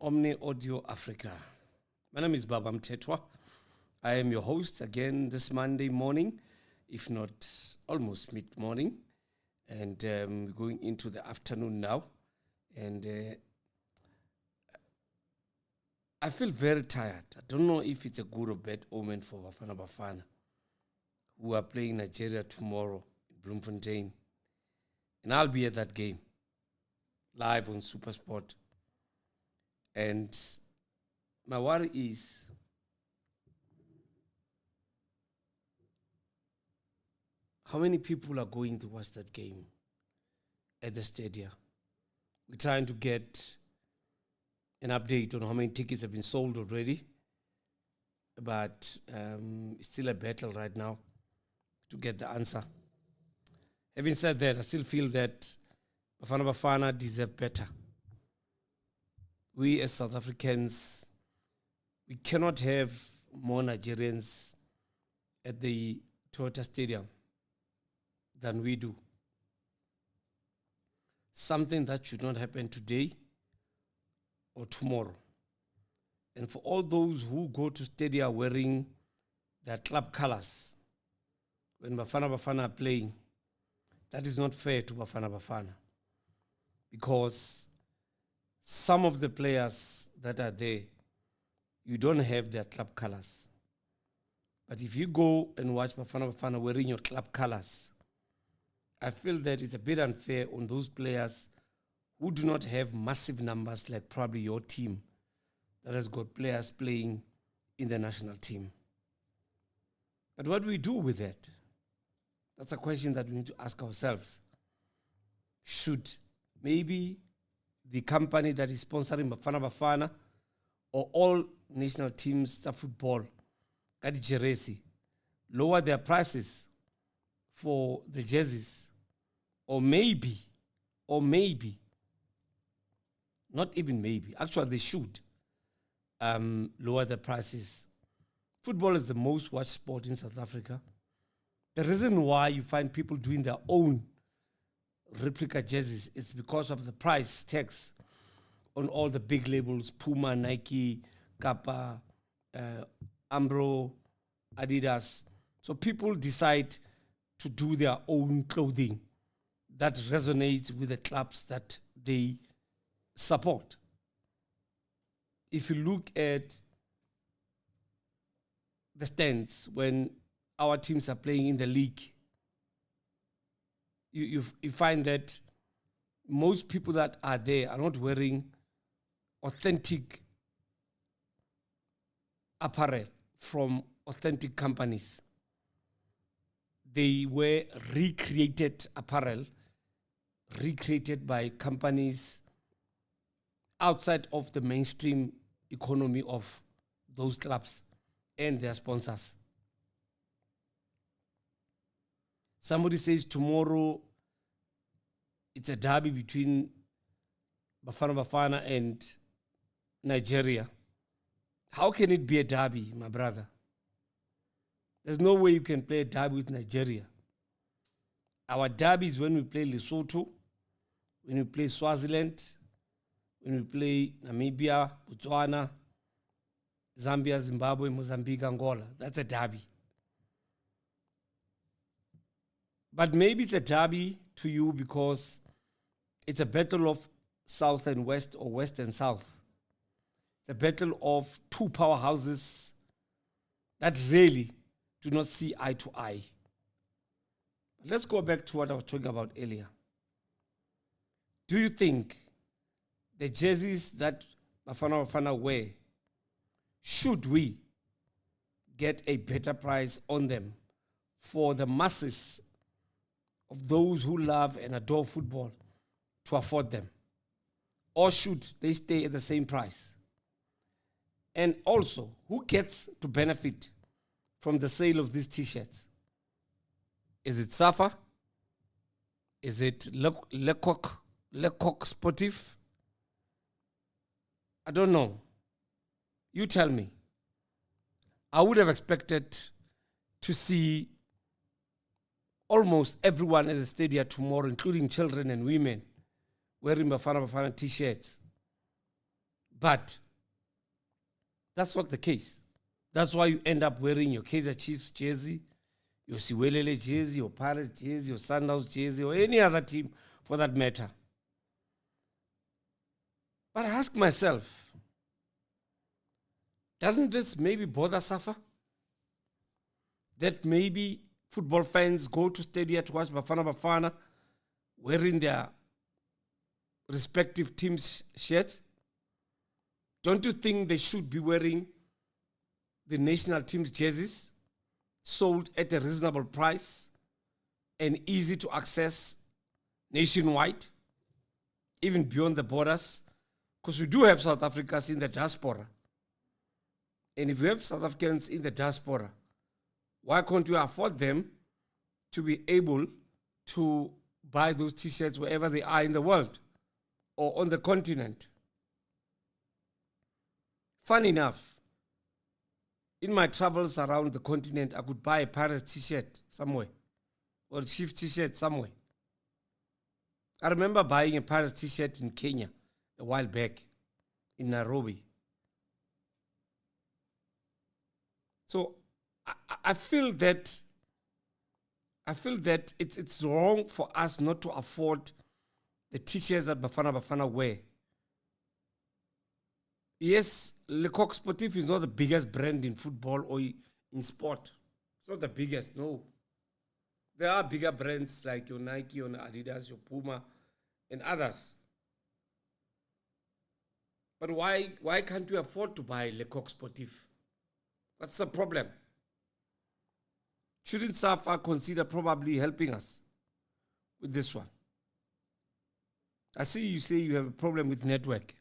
Omni Audio Africa. My name is Baba Mthethwa. I am your host again this Monday morning, if not almost mid-morning. And we're going into the afternoon now. And I feel very tired. I don't know if it's a good or bad omen for Bafana Bafana, who are playing Nigeria tomorrow in Bloemfontein. And I'll be at that game, live on SuperSport. And my worry is how many people are going to watch that game at the stadium. We're trying to get an update on how many tickets have been sold already, but it's still a battle right now to get the answer. Having said that, I still feel that Bafana Bafana deserve better. We as South Africans, we cannot have more Nigerians at the Toyota Stadium than we do. Something that should not happen today or tomorrow. And for all those who go to stadia wearing their club colors, when Bafana Bafana are playing, that is not fair to Bafana Bafana. Because some of the players that are there, you don't have their club colors. But if you go and watch Bafana Bafana wearing your club colors, I feel that it's a bit unfair on those players who do not have massive numbers like probably your team that has got players playing in the national team. But what do we do with that? That's a question that we need to ask ourselves. Should maybe the company that is sponsoring Bafana Bafana or all national teams, star football, Kadi Jeresi, lower their prices for the jerseys, or maybe, not even maybe, actually they should lower the prices. Football is the most watched sport in South Africa. The reason why you find people doing their own replica jerseys is because of the price tags on all the big labels, Puma, Nike, Kappa, Umbro, Adidas. So people decide to do their own clothing that resonates with the clubs that they support. If you look at the stands when our teams are playing in the league, you find that most people that are there are not wearing authentic apparel from authentic companies. They wear recreated apparel, recreated by companies outside of the mainstream economy of those clubs and their sponsors. Somebody says tomorrow it's a derby between Bafana Bafana and Nigeria. How can it be a derby, my brother? There's no way you can play a derby with Nigeria. Our derby is when we play Lesotho, when we play Swaziland, when we play Namibia, Botswana, Zambia, Zimbabwe, Mozambique, Angola. That's a derby. But maybe it's a derby to you because it's a battle of South and West or West and South. It's a battle of two powerhouses that really do not see eye to eye. But let's go back to what I was talking about earlier. Do you think the jerseys that Bafana Bafana wear, should we get a better price on them for the masses of those who love and adore football to afford them? Or should they stay at the same price? And also, who gets to benefit from the sale of these t-shirts? Is it Safa? Is it Lecoq Sportif? I don't know. You tell me. I would have expected to see almost everyone at the stadium tomorrow, including children and women, wearing Bafana Bafana t-shirts. But that's not the case. That's why you end up wearing your Kaizer Chiefs jersey, your Siwelele jersey, your Pirates jersey, your Sundowns jersey, or any other team for that matter. But I ask myself, doesn't this maybe bother SAFA? That maybe football fans go to stadia to watch Bafana Bafana wearing their respective teams' shirts? Don't you think they should be wearing the national team's jerseys, sold at a reasonable price and easy to access nationwide, even beyond the borders? Because we do have South Africans in the diaspora. And if we have South Africans in the diaspora, why can't we afford them to be able to buy those t-shirts wherever they are in the world or on the continent? Funny enough, in my travels around the continent, I could buy a Pirates t-shirt somewhere or a Chiefs t-shirt somewhere. I remember buying a Pirates t-shirt in Kenya a while back, in Nairobi. So I feel that it's wrong for us not to afford the t-shirts that Bafana Bafana wear. Yes, Le Coq Sportif is not the biggest brand in football or in sport. It's not the biggest, no. There are bigger brands like your Nike, your Adidas, your Puma, and others. But why can't we afford to buy Le Coq Sportif? What's the problem? Shouldn't SAFA consider probably helping us with this one? I see you say you have a problem with network.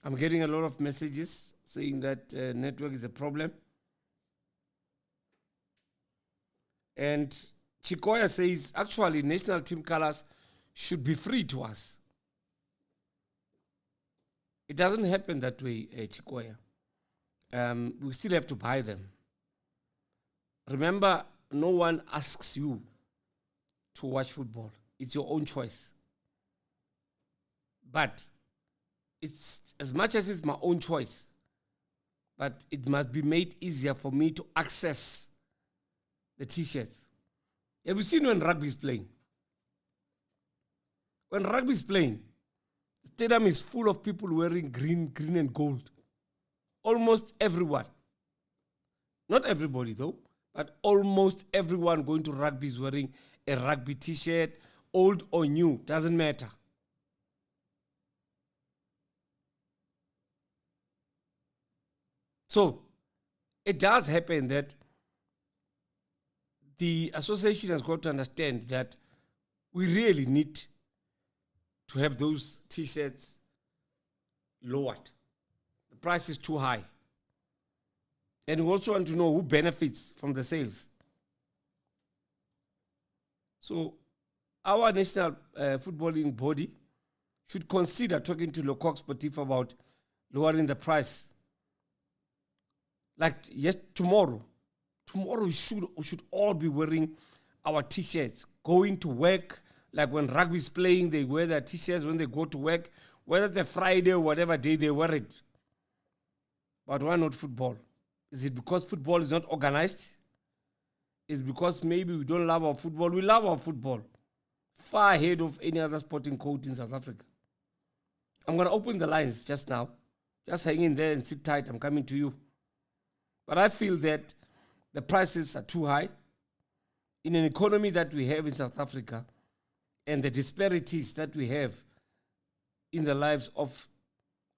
I'm getting a lot of messages saying that network is a problem. And Chikoya says, actually, national team colors should be free to us. It doesn't happen that way, Chikoya. We still have to buy them. Remember, no one asks you to watch football. It's your own choice. But it's as much as it's my own choice, but it must be made easier for me to access the t-shirts. Have you seen when rugby is playing? When rugby is playing, the stadium is full of people wearing green and gold. Almost everyone. Not everybody though, but almost everyone going to rugby is wearing a rugby t-shirt, old or new, doesn't matter. So, it does happen that the association has got to understand that we really need to have those t-shirts lowered. The price is too high. And we also want to know who benefits from the sales. So, our national footballing body should consider talking to Le Coq Sportif about lowering the price. Like, yes, tomorrow we should all be wearing our t-shirts, going to work. Like when rugby is playing, they wear their t-shirts when they go to work, whether it's a Friday or whatever day they wear it. But why not football? Is it because football is not organized? Is it because maybe we don't love our football? We love our football, far ahead of any other sporting code in South Africa. I'm going to open the lines just now. Just hang in there and sit tight. I'm coming to you. But I feel that the prices are too high in an economy that we have in South Africa and the disparities that we have in the lives of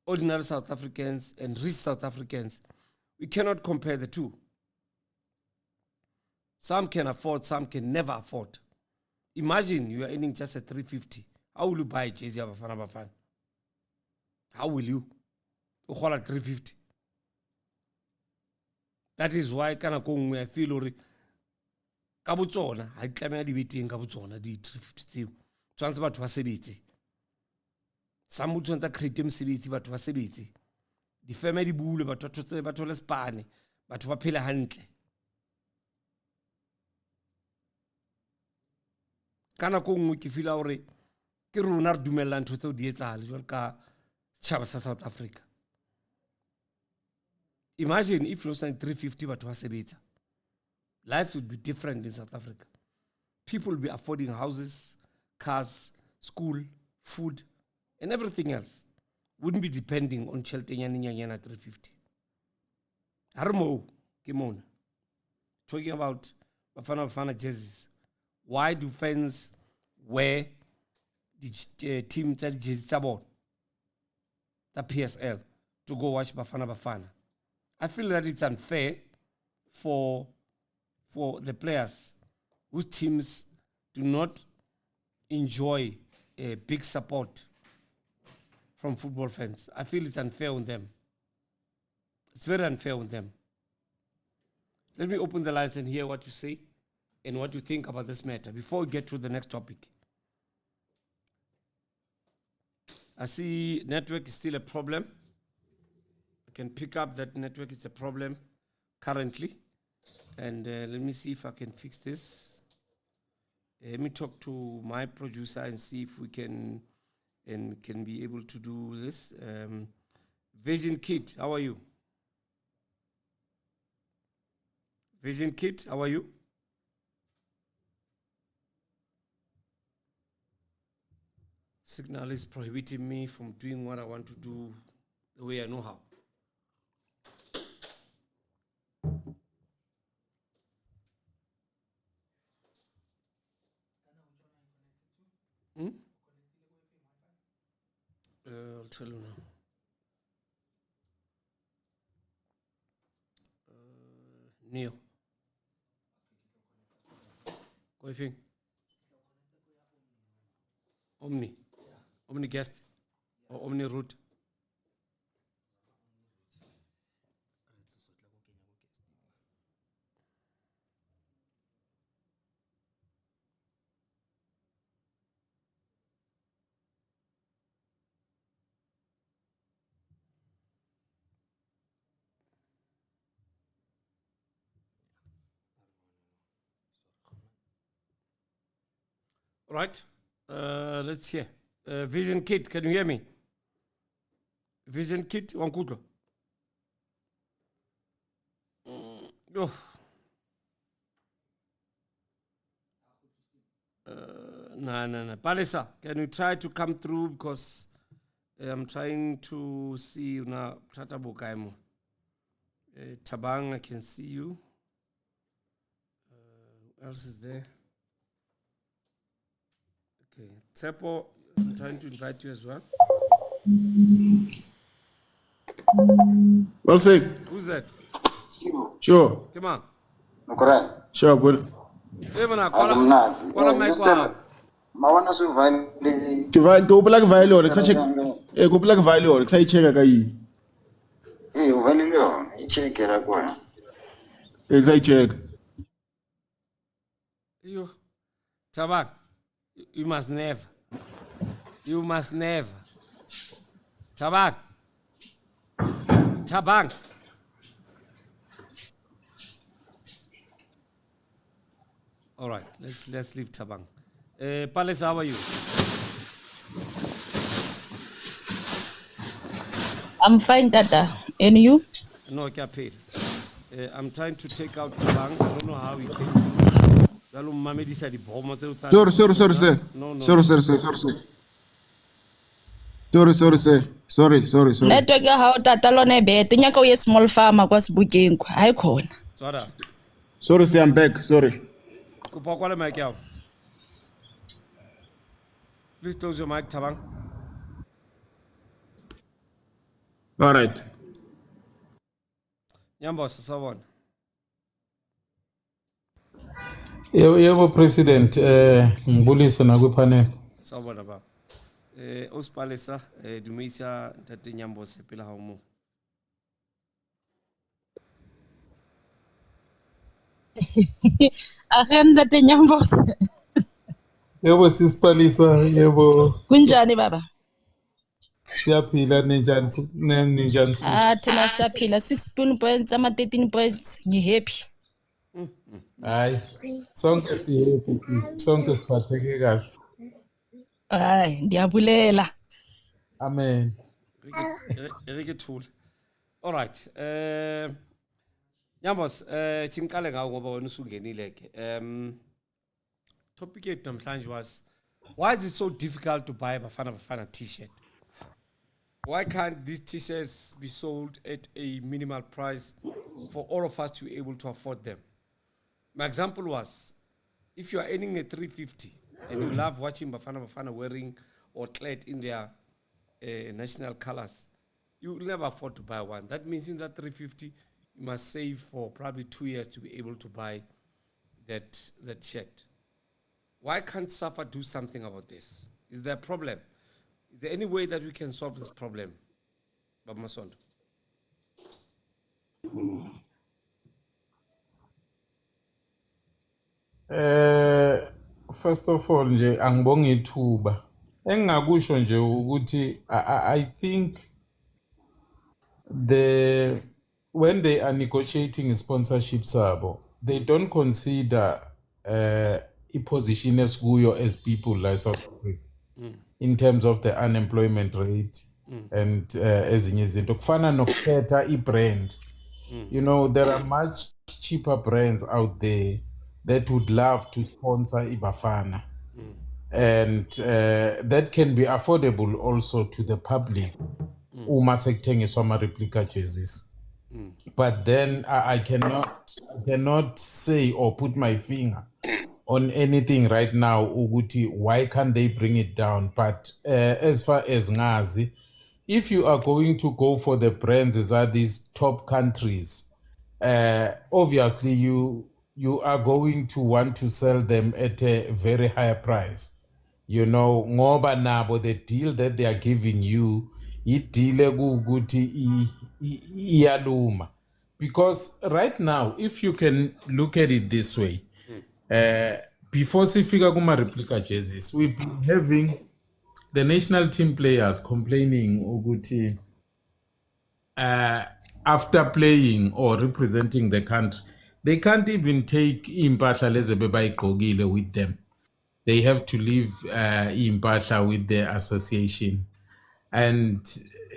ordinary South Africans and rich South Africans. We cannot compare the two. Some can afford, some can never afford. Imagine you are earning just a 350. How will you buy a jersey of Bafana Bafana? How will you? You call it 350. That is why I feel ori ka botsona ha tlameha di beteng ka botsona di 350 tswantse batho ba sebetse sa motho ntse create mosebetsi batho ba sebetse di firm di bule batho ba thole spane batho ba phela hantle kana go ngwe ke feel ore ke rona re dumella ntho tseo di etsahale jwalo ka setjhaba sa South Africa. Imagine if it was like 350 batho ba sebetsa. Life would be different in South Africa. People will be affording houses, cars, school, food, and everything else. Wouldn't be depending on tjhelete nyana 350. Harmo, Kimona. Talking about Bafana Bafana jerseys. Why do fans wear the team jerseys the PSL to go watch Bafana Bafana? I feel that it's unfair for the players whose teams do not enjoy a big support from football fans. I feel it's unfair on them. It's very unfair on them. Let me open the lines and hear what you say and what you think about this matter before we get to the next topic. I see network is still a problem. I can pick up that network is a problem currently. And let me see if I can fix this. Let me talk to my producer and see if we can be able to do this. Vision Kid, how are you? Vision Kid, how are you? Signal is prohibiting me from doing what I want to do the way I know how. I'll tell you now. Neo. What do you think? Omni. Omni guest or Omni route? All right. Let's hear. Vision Kid, can you hear me? Vision Kid, Wankuto. Oh. No. Palesa, can you try to come through because I'm trying to see you now. Tata Bukaimo. Tabang, I can see you. Who else is there? Okay. Tsepo, I'm trying to invite you as well. Well said. Who's that? Sure. Come on. Correct. Sure, but go black violin, such a go black violin, say check a exact check. You, Tabak, you must never. You must never. Tabak. Tabak. All right, let's leave Tabang. Palace, how are you? I'm fine, Tata. And you? No, I can't pay. I'm trying to take out Tabang. I don't know how he came through. Sorry, sir. No. Sorry. Network ya hao Tata lone beto nyaka uye small farmer kwa Sebokeng kwa hayikhona. Tswada. Sorry, sir, I'm back. Sorry. Kupa kwale mic yao. Please close your mic, Tabang. All right. Nyambos, sawona. Yebo President ngibulise nakwipanel. Sawona baba. Ospalesa dumisa ntate Nyambos pela ha mo. Agenda te nyambos. Yebo sisipalisa yebo Kunjani baba? siyaphila ninjani sis. Thina siyaphila 16 points ama 13 points ngihappy. Hayi sonke sihappy sis sonke siphatheke kahle. Hayi, ndiyabulela. Amen. Rike tool. All right. Nyambos, sinkale ngawo ngoba wena usungenile ke. Topic yethu namhlanje was, why is it so difficult to buy a Bafana Bafana t-shirt? Why can't these t-shirts be sold at a minimal price for all of us to be able to afford them? My example was, if you are earning a 350 and you love watching Bafana Bafana wearing or clad in their national colors, you will never afford to buy one. That means in that 350, you must save for probably 2 years to be able to buy that shirt. Why can't SAFA do something about this? Is there a problem? Is there any way that we can solve this problem, Baba Masondo? First of all nje angibonga ithuba. Engingakusho nje ukuthi I think when they are negotiating sponsorship sabo, they don't consider position esikuyo as people like South Africa in terms of the unemployment rate and ezinye izinto kufana nokukhetha i-brand. You know, there are much cheaper brands out there that would love to sponsor Ibafana. And that can be affordable also to the public. Uma sekuthengiswa ama-replica jerseys. But then I cannot say or put my finger on anything right now ukuthi why can't they bring it down. But as far as ngazi, if you are going to go for the brands as are these top countries, obviously you are going to want to sell them at a very higher price. You know, ngoba nabo the deal that they are giving you, i-deal ekuwukuthi iyaluma. Because right now, if you can look at it this way, before sifika kuma-replica jerseys, we've been having the national team players complaining ukuthi after playing or representing the country, they can't even take impahla lezi bebayigqokile with them. They have to leave impahla with their association. And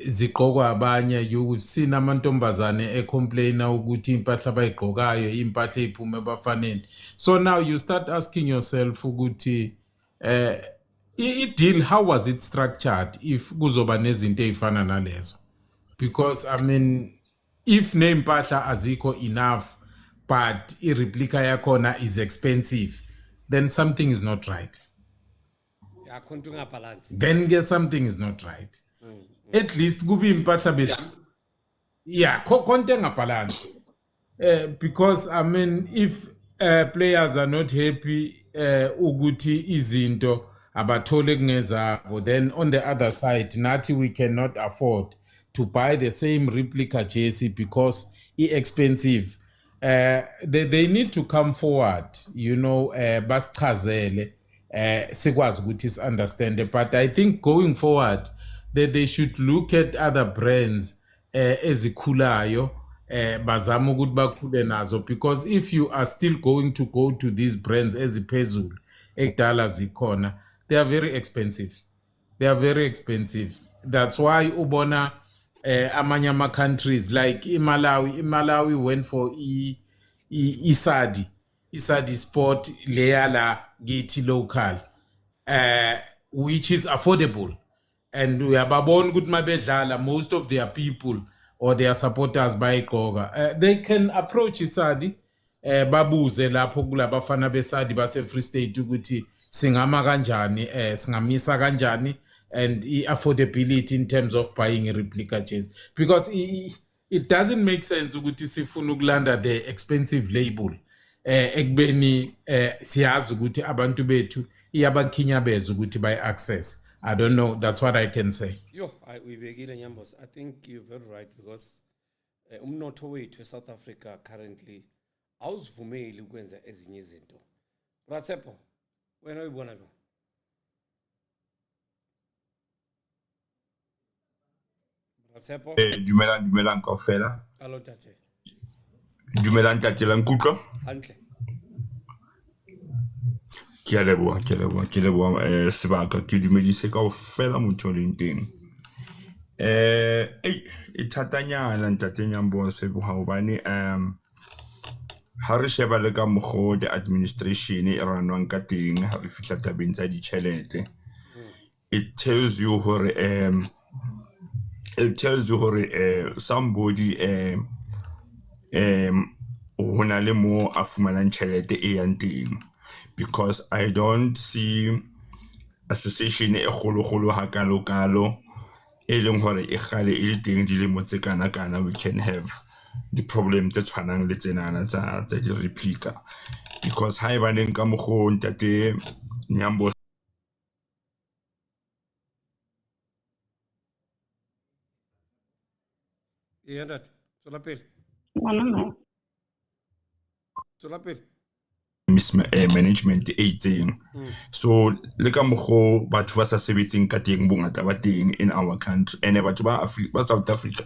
zigqokwa abanye, you see namantombazane ecomplaina ukuthi impahla abayigqokayo impahla ephuma ebafaneni. So now you start asking yourself ukuthi i-deal, how was it structured if kuzoba nezinto ezifana nalezo? Because I mean, if neimpahla azikho enough but i-replica yakhona is expensive, then something is not right. Then something is not right. At least kubi impahla besi. Yeah, konke ngabalance. Because I mean, if players are not happy ukuthi izinto abathole kungezabo, then on the other side nathi we cannot afford to buy the same replica jersey because it's expensive. They need to come forward, you know, basichazele sikwazi ukuthi understand. But I think going forward that they should look at other brands ezikhulayo bazama ukuthi bakhule nazo, because if you are still going to go to these brands eziphezulu ekudala zikhona, they are very expensive. They are very expensive. That's why ubona amanye ama-countries like Malawi went for Isadi Sport leya la githi local, which is affordable. And uyababona ukuthi mabedlala, most of their people or their supporters bayigqoka. They can approach Isadi babuze lapho kulabafana besadi base Free State ukuthi singama kanjani, singamisa kanjani, and affordability in terms of buying a replica jersey. Because it doesn't make sense ukuthi sifuna ukulanda the expensive label ekubeni siyazi ukuthi abantu bethu iyabakhinyabeza ukuthi by access. I don't know, that's what I can say. Uyibekile Nyambos. I think you're very right, because umnotho wethu South Africa currently awuzivumeli ukwenza ezinye izinto. Rasepo, wena uyibona lo? Rasepo? Dumelang kaofela. Hello tate. Dumelang tate la nkutlwa. Hantle. Ke a leboha sebaka ke dumedise kaofela motho o leng teng. E thatanyana ntate Nyambose hobane ha re sheba le ka mokgwa the administration e ranwang ka teng ha re fihla tabeng tsa ditjhelete. It tells you somebody hona le mo a fumanang tjhelete e yang teng, because I don't see association e kgolo hakalo e leng hore e kgale e le teng dilemo tse kana we can have the problem tse tshwanang le tsenana tsa di replica, because ha e baneng ka mokgwa ntate Nyambo Yeah, that. Tswela pele. management e itseng. So le ka mokgwa batho ba sa sebetseng ka teng bongata ba teng in our country, ene batho ba South Africa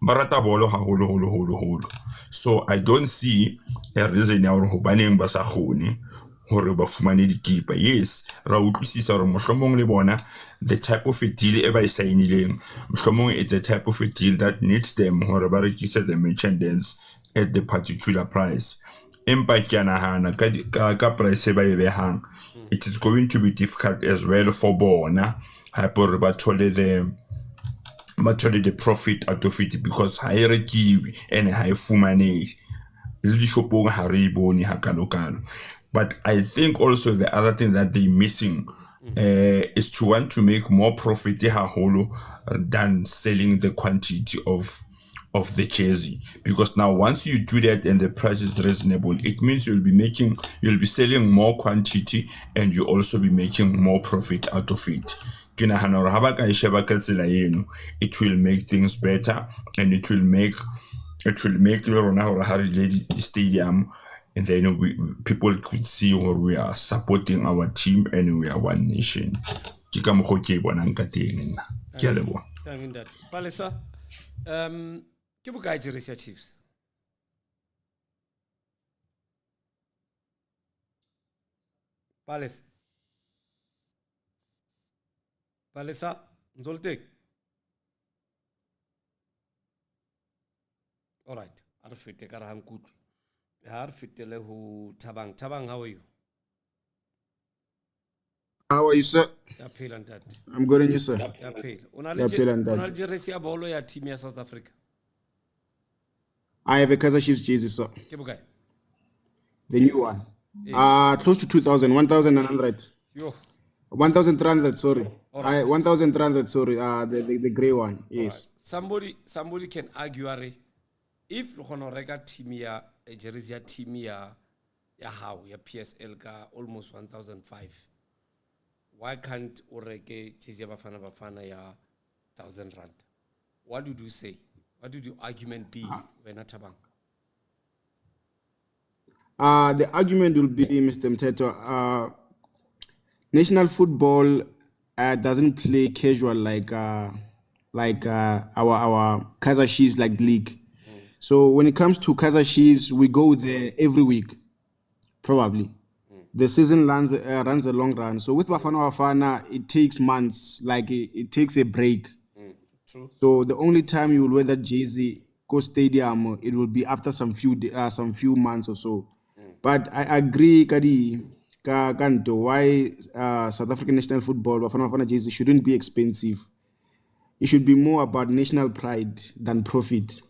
ba rata bolo haholo. So I don't see a reason ya hore hobaneng ba sa kgone hore ba fumane dikipa. Yes, ra utlwisisa hore mohlomong le bona the type of a deal e ba e signileng, mohlomong it's a type of a deal that needs them hore ba rekise the merchandise at the particular price. Empa ke a nahana ka price e ba e behang, it is going to be difficult as well for bona hape hore ba thole the profit out of it, because ha e rekiwe and ha e fumanehe le dishopong ha re bone hakalo. But I think also the other thing that they're missing is to want to make more profit haholo than selling the quantity of the jersey, because now once you do that and the price is reasonable, it means you'll be selling more quantity and you also be making more profit out of it. Ke nahana hore ha ba ka e sheba ka tsela eno, it will make things better, and it will make le rona hore ha re le di stadium, and then people could see where we are supporting our team and we are one nation. Ke ka mokgwa ke bonang ka teng nna. Ke a leboha. Thank you, that. Palesa, ke bokae jersey ya Chiefs? Palesa, ntse le teng? All right, a re fete ka re ha nkutlwe. Ha re fetele ho Thabang. Thabang, how are you? How are you, sir? Ya phela ntate. I'm good, and you, sir? Ya phela. Ona Ya phela ntate. le jersey ya bolo ya team ya South Africa? I have a Kaizer Chiefs jersey, sir. Ke bokae? The new one. Close to 2,000, 1,100. Yo. 1,300, sorry. All right. 1,300, sorry. The grey one, yes. Right. Somebody can argue if lo kgona reka team ya jersey ya team ya hao ya PSL ka almost 1,005, why can't o reke jersey ya Bafana Bafana ya 1,000 rand? What did you say? What did your argument be when Thabang? The argument will be, Mr. Mthethwa, national football doesn't play casual like our Kaizer Chiefs like league. So when it comes to Kaizer Chiefs, we go there every week, probably. The season runs a long run. So with Bafana Bafana, it takes months, like it takes a break. True. So the only time you will wear that jersey, go stadium, it will be after some few months or so. But I agree, Kanto, why South African national football, Bafana Bafana jersey shouldn't be expensive. It should be more about national pride than profit.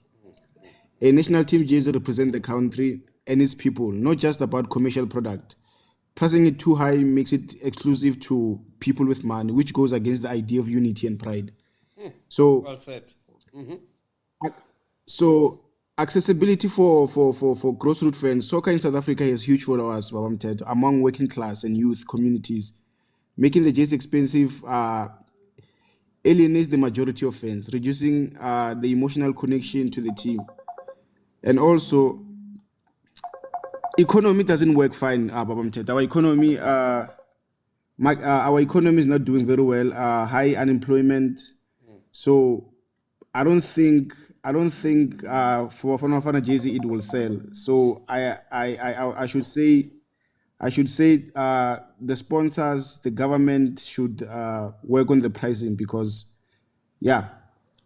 A national team jersey represents the country and its people, not just about commercial product. Pricing it too high makes it exclusive to people with money, which goes against the idea of unity and pride. So, Well said. So accessibility for grassroots fans. Soccer in South Africa has huge followers, Baba Mthethwa, among working class and youth communities. Making the jersey expensive alienates the majority of fans, reducing the emotional connection to the team. And also, economy doesn't work fine, Baba Mthethwa. Our economy is not doing very well. High unemployment. So I don't think for Bafana Bafana jersey it will sell. So I should say I should say the sponsors, the government should work on the pricing because, yeah,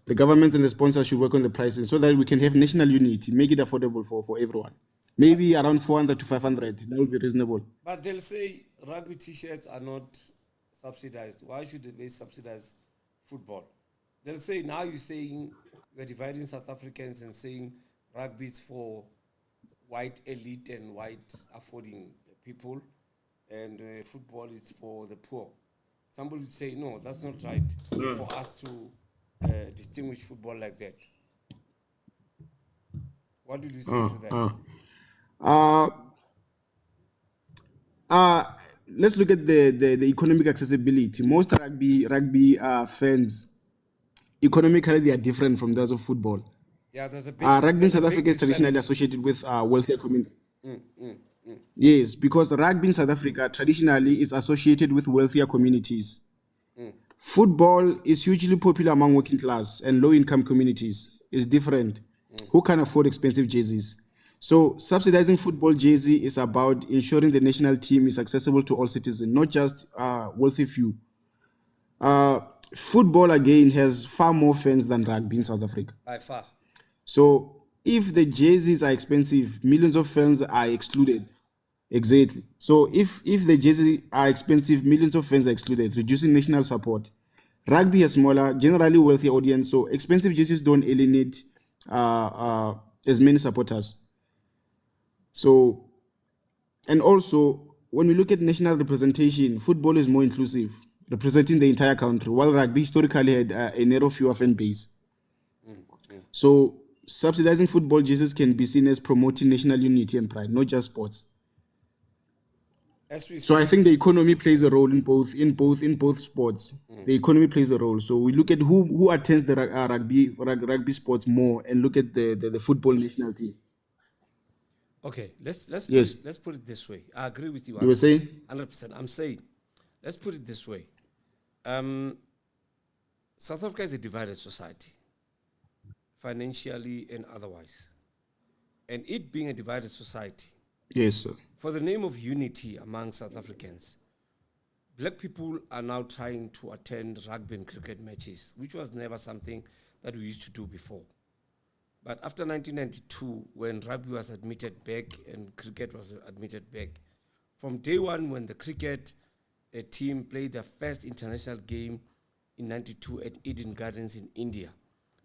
the government and the sponsors should work on the pricing so that we can have national unity, make it affordable for everyone. Maybe around 400 to 500, that would be reasonable. But they'll say rugby t-shirts are not subsidized. Why should they subsidize football? They'll say now you're saying we're dividing South Africans and saying rugby is for white elite and white affording people, and football is for the poor. Somebody would say, no, that's not right for us to distinguish football like that. What did you say to that? Let's look at the economic accessibility. Most rugby fans, economically, they are different from those of football. Yeah, there's a big Rugby in there's a South big Africa is traditionally disparity. associated with wealthier communities. Yes, because rugby in South Africa traditionally is associated with wealthier communities. Football is hugely popular among working class and low income communities. It's different. Who can afford expensive jerseys? So subsidizing football jersey is about ensuring the national team is accessible to all citizens, not just wealthy few. Football again has far more fans than rugby in South Africa. By far. So if the jerseys are expensive, millions of fans are excluded. Exactly. So if the jerseys are expensive, millions of fans are excluded, reducing national support. Rugby has smaller, generally wealthier audience, so expensive jerseys don't alienate as many supporters. So, and also when we look at national representation, football is more inclusive, representing the entire country, while rugby historically had a narrow fewer fan base. So subsidizing football jerseys can be seen as promoting national unity and pride, not just sports. As we So I speak, think the economy plays a role in both sports. The economy plays a role. So we look at who attends the rugby sports more, and look at the football national team. okay, let's Yes. let's put it this way. I agree with you. You were saying? 100%. I'm saying, let's put it this way. South Africa is a divided society, financially and otherwise. And it being a divided society, Yes, sir. for the name of unity among South Africans, black people are now trying to attend rugby and cricket matches, which was never something that we used to do before. But after 1992, when rugby was admitted back and cricket was admitted back, from day one when the cricket team played their first international game in 92 at Eden Gardens in India,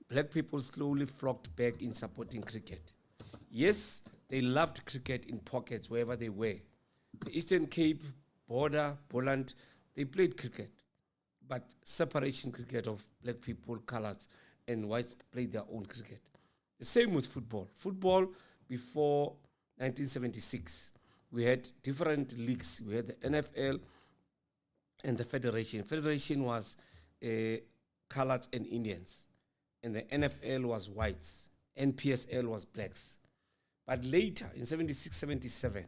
black people slowly flocked back in supporting cricket. Yes, they loved cricket in pockets wherever they were. The Eastern Cape, Border, Boland, they played cricket. But separation cricket of black people, coloreds, and whites played their own cricket. The same with football. Football, before 1976, we had different leagues. We had the NFL and the Federation. Federation was coloreds and Indians. And the NFL was whites. NPSL was blacks. But later, in 76, 77,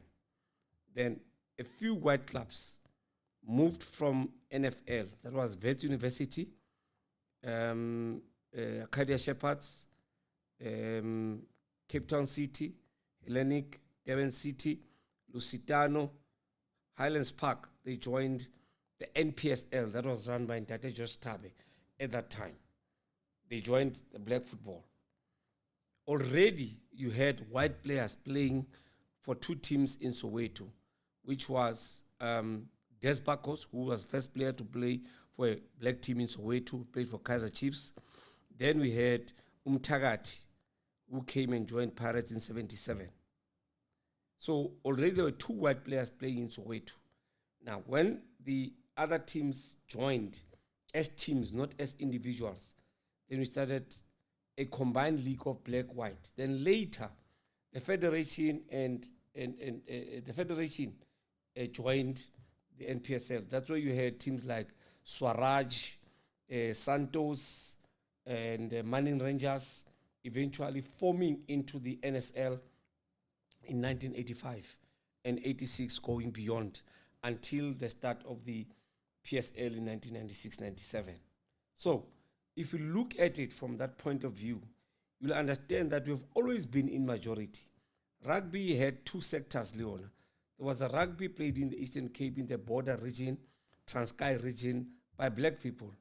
then a few white clubs moved from NFL. That was Wits University, Acadia Shepherds, Cape Town City, Hellenic, Durban City, Lusitano, Highlands Park. They joined the NPSL that was run by Ntate Josh Tabe at that time. They joined the black football. Already you had white players playing for two teams in Soweto, which was Des Bakos, who was first player to play for a black team in Soweto, played for Kaizer Chiefs. Then we had Umtagati, who came and joined Pirates in 77. So already there were two white players playing in Soweto. Now, when the other teams joined as teams, not as individuals, then we started a combined league of black-white. Then later, the federation joined the NPSL. That's where you had teams like Swaraj, Santos, and Manning Rangers eventually forming into the NSL in 1985 and 86, going beyond until the start of the PSL in 1996-97. So, if you look at it from that point of view, you'll understand that we've always been in majority. Rugby had two sectors, Leona. There was a rugby played in the Eastern Cape, in the border region, Transkei region, by black people.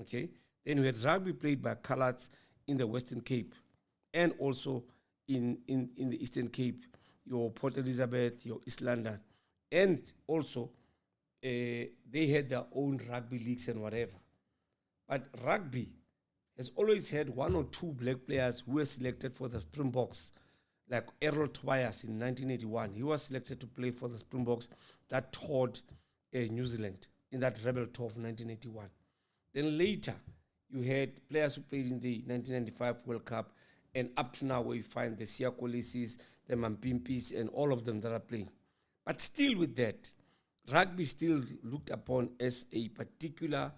Okay? Then we had rugby played by coloureds in the Western Cape and also in the Eastern Cape, your Port Elizabeth, your East London. And also, they had their own rugby leagues and whatever. But rugby has always had one or two black players who were selected for the Springboks, like Errol Tobias in 1981. He was selected to play for the Springboks that toured New Zealand in that Rebel Tour of 1981. Then later, you had players who played in the 1995 World Cup, and up to now where you find the Siakolisis, the Mampimpis, and all of them that are playing. But still with that, rugby still looked upon as a particular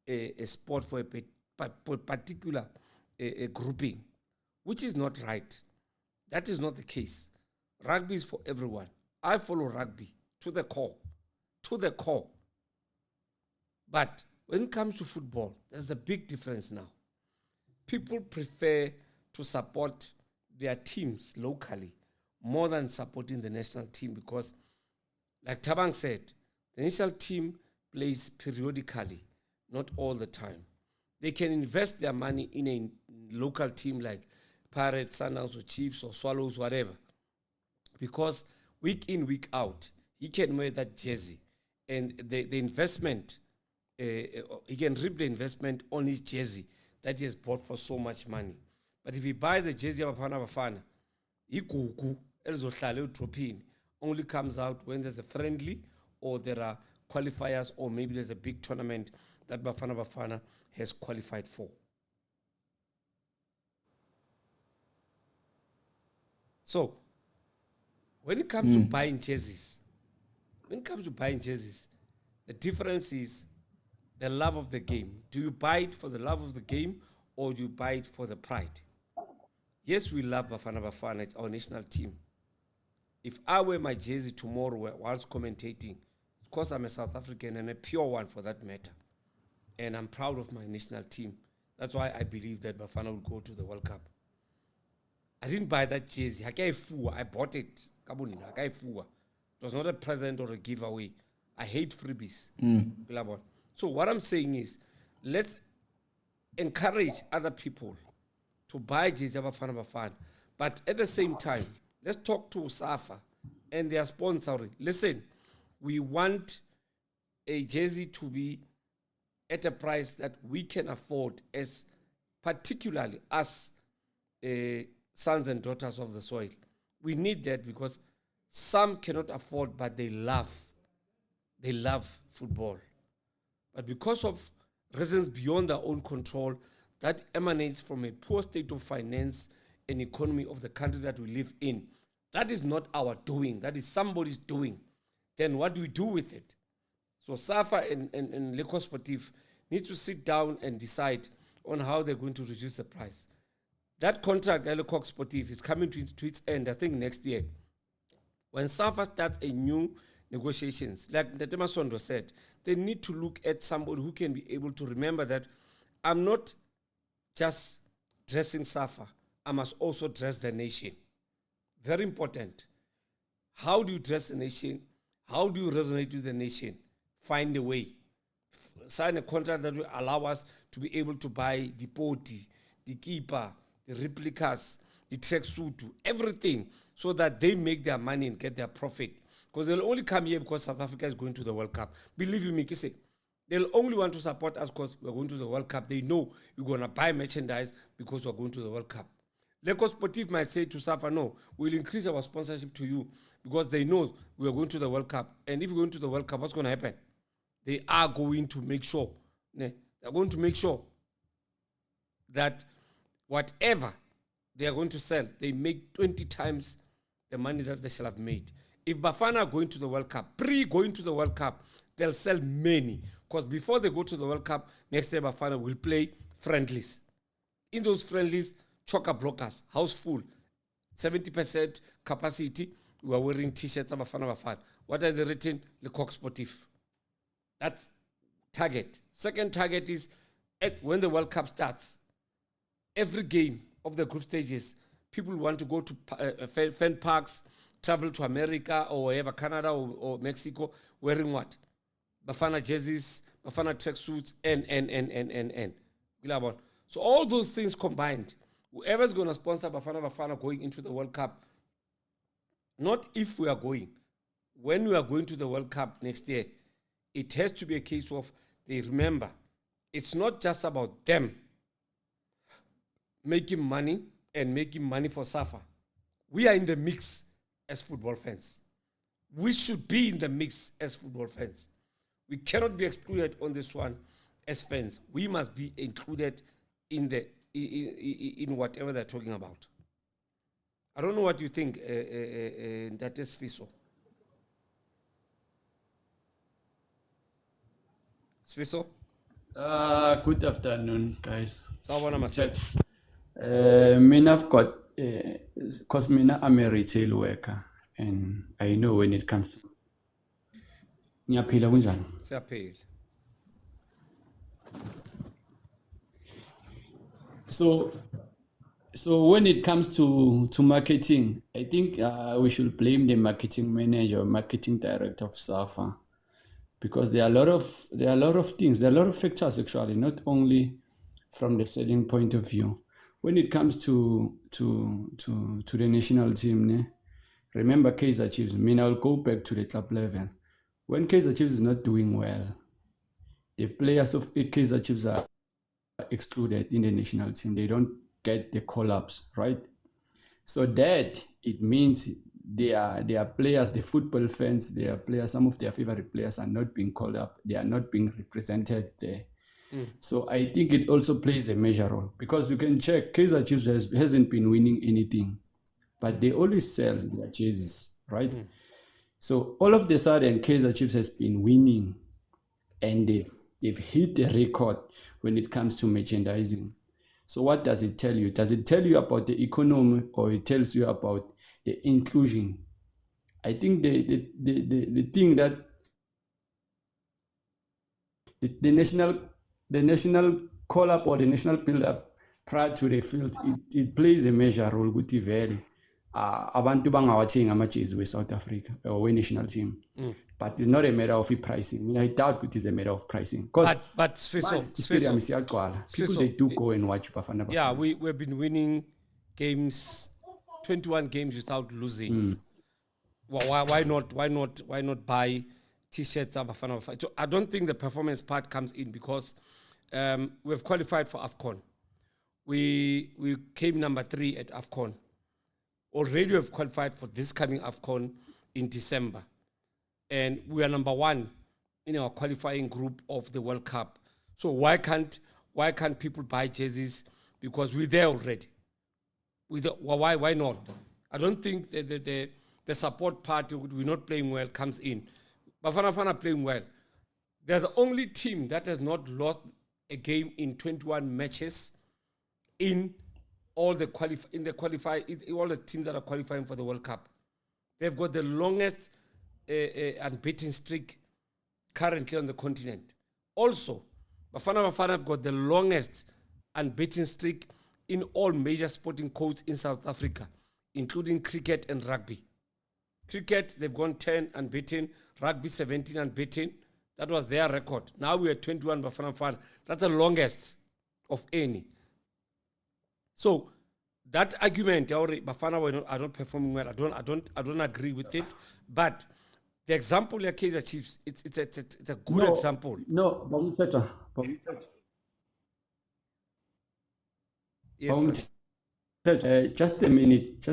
a sport for a particular grouping, which is not right. That is not the case. Rugby is for everyone. I follow rugby to the core, to the core. But when it comes to football, there's a big difference now. People prefer to support their teams locally more than supporting the national team because, like Tabang said, the national team plays periodically, not all the time. They can invest their money in a local team like Pirates, Sundowns, or Chiefs, or Swallows, whatever, because week in, week out, he can wear that jersey. And the investment, he can reap the investment on his jersey that he has bought for so much money. But if he buys a jersey of Bafana Bafana, igugu elizohlala edrophini only comes out when there's a friendly or there are qualifiers or maybe there's a big tournament that Bafana Bafana has qualified for. So, when it comes to buying jerseys, the difference is the love of the game. Do you buy it for the love of the game or do you buy it for the pride? Yes, we love Bafana Bafana. It's our national team. If I wear my jersey tomorrow whilst commentating, of course I'm a South African and a pure one for that matter. And I'm proud of my national team. That's why I believe that Bafana will go to the World Cup. I didn't buy that jersey. I bought it. It was not a present or a giveaway. I hate freebies. So what I'm saying is, let's encourage other people to buy jersey of Bafana Bafana. But at the same time, let's talk to SAFA and their sponsoring. Listen, we want a jersey to be at a price that we can afford, as particularly us sons and daughters of the soil. We need that because some cannot afford, but they love football. But because of reasons beyond their own control, that emanates from a poor state of finance and economy of the country that we live in, that is not our doing, that is somebody's doing. Then what do we do with it? So SAFA and Lekos Sportif need to sit down and decide on how they're going to reduce the price. That contract, Lekos Sportif, is coming to its end, I think, next year. When SAFA starts a new negotiations, like Ntete Masondo said, they need to look at somebody who can be able to remember that I'm not just dressing SAFA, I must also dress the nation. Very important. How do you dress the nation? How do you resonate with the nation? Find a way. Sign a contract that will allow us to be able to buy the poti, the keeper, the replicas, the tracksuit, everything, so that they make their money and get their profit. Because they'll only come here because South Africa is going to the World Cup. Believe you me, Kise, they'll only want to support us because we're going to the World Cup. They know you're going to buy merchandise because we're going to the World Cup. Lekos Sportif might say to SAFA, no, we'll increase our sponsorship to you because they know we are going to the World Cup. And if we're going to the World Cup, what's going to happen? They are going to make sure, they're going to make sure that whatever they are going to sell, they make 20 times the money that they shall have made. If Bafana are going to the World Cup, pre-going to the World Cup, they'll sell many. Because before they go to the World Cup, next year Bafana will play friendlies. In those friendlies, chock-a-blockers, house full, 70% capacity, we are wearing T-shirts of Bafana Bafana. What are they written? Lekos Sportif. That's target. Second target is when the World Cup starts, every game of the group stages, people want to go to fan parks, travel to America or wherever, Canada or Mexico, wearing what? Bafana jerseys, Bafana tracksuits, and. So all those things combined, whoever's going to sponsor Bafana Bafana going into the World Cup, not if we are going, when we are going to the World Cup next year, it has to be a case of they remember, it's not just about them making money and making money for SAFA. We are in the mix as football fans. We should be in the mix as football fans. We cannot be excluded on this one as fans. We must be included in the in whatever they're talking about. I don't know what you think, that is Sfiso. Sfiso? Good afternoon, guys. Sawubona Maset. Mina I've got, because mina I'm a retail worker, and I know when it comes to ngiyaphila kunjani. Siyaphila. So when it comes to marketing, I think we should blame the marketing manager or marketing director of SAFA, because there are a lot of things, there are a lot of factors actually, not only from the selling point of view. When it comes to the national team, remember Kaizer Chiefs. I mean, I'll go back to the club level. When Kaizer Chiefs is not doing well, the players of Kaizer Chiefs are excluded in the national team. They don't get the call-ups, right? So that it means their players, the football fans, their players, some of their favorite players are not being called up. They are not being represented there. So I think it also plays a major role, because you can check Kaizer Chiefs hasn't been winning anything, but they always sell their jerseys, right? So all of a sudden Kaizer Chiefs has been winning, and they've hit the record when it comes to merchandising. So what does it tell you? Does it tell you about the economy, or it tells you about the inclusion? I think the thing that the national call-up or the national build-up prior to the field, it plays a major role with the very abantu bangawathenga amajezi we-South Africa or we-national team. But it's not a matter of pricing. I doubt it is a matter of pricing. But Sfiso, people, they do go and watch Bafana Bafana. Yeah, we've been winning games, 21 games without losing. Why not buy T-shirts of Bafana Bafana? So I don't think the performance part comes in, because we've qualified for AFCON. We came number 3 at AFCON. Already we've qualified for this coming AFCON in December. And we are number 1 in our qualifying group of the World Cup. So why can't people buy jerseys? Because we're there already. Why not? I don't think the support part, we're not playing well, comes in. Bafana Bafana playing well. They're the only team that has not lost a game in 21 matches in all the all the teams that are qualifying for the World Cup. They've got the longest unbeaten streak currently on the continent. Also, Bafana Bafana have got the longest unbeaten streak in all major sporting codes in South Africa, including cricket and rugby. Cricket, they've gone 10 unbeaten, rugby 17 unbeaten. That was their record. Now we are 21 Bafana Bafana. That's the longest of any. So that argument, Bafana are not performing well. I don't agree with it. But the example of Kaizer Chiefs, it's a good example. No, Baba Mthethwa. Yes, just a minute.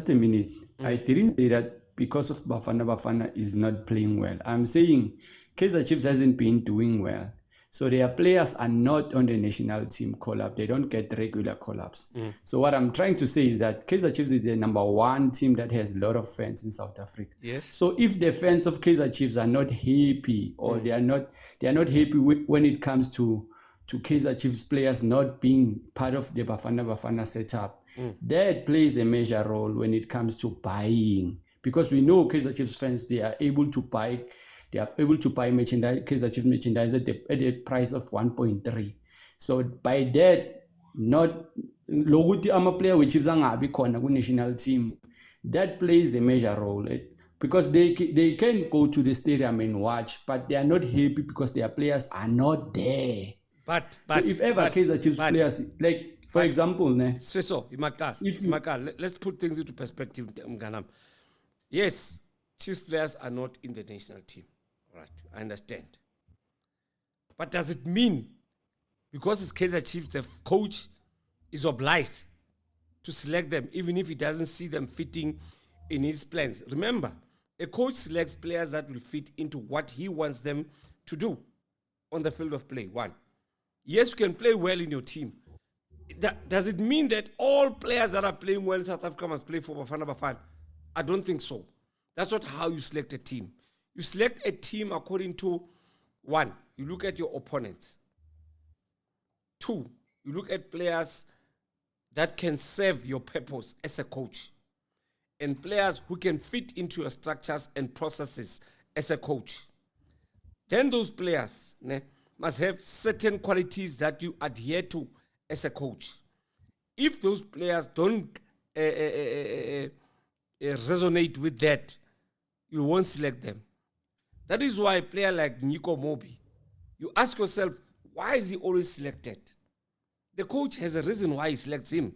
I didn't say that because of Bafana Bafana is not playing well. I'm saying Kaizer Chiefs hasn't been doing well. So their players are not on the national team call-up. They don't get regular call-ups. So what I'm trying to say is that Kaizer Chiefs is the number 1 team that has a lot of fans in South Africa. Yes. So if the fans of Kaizer Chiefs are not happy, or they are not happy when it comes to Kaizer Chiefs players not being part of the Bafana Bafana setup, that plays a major role when it comes to buying. Because we know Kaizer Chiefs fans, they are able to buy merchandise, Kaizer Chiefs merchandise at the price of 1.3. So by that, not lokuthi ama player which is angabi khona ku national team, that plays a major role. because they can go to the stadium and watch, but they are not happy because their players are not there. But So if ever Kaizer Chiefs players, like for example, so let's put things into perspective, Mganam. Yes, Chiefs players are not in the national team. Right, I understand. But does it mean because it's Kaizer Chiefs, the coach is obliged to select them even if he doesn't see them fitting in his plans? Remember, a coach selects players that will fit into what he wants them to do on the field of play. One, yes, you can play well in your team. Does it mean that all players that are playing well in South Africa must play for Bafana Bafana? I don't think so. That's not how you select a team. You select a team according to, one, you look at your opponents. Two, you look at players that can serve your purpose as a coach, and players who can fit into your structures and processes as a coach. Then those players must have certain qualities that you adhere to as a coach. If those players don't resonate with that, you won't select them. That is why a player like Nico Mobi, you ask yourself, why is he always selected? The coach has a reason why he selects him.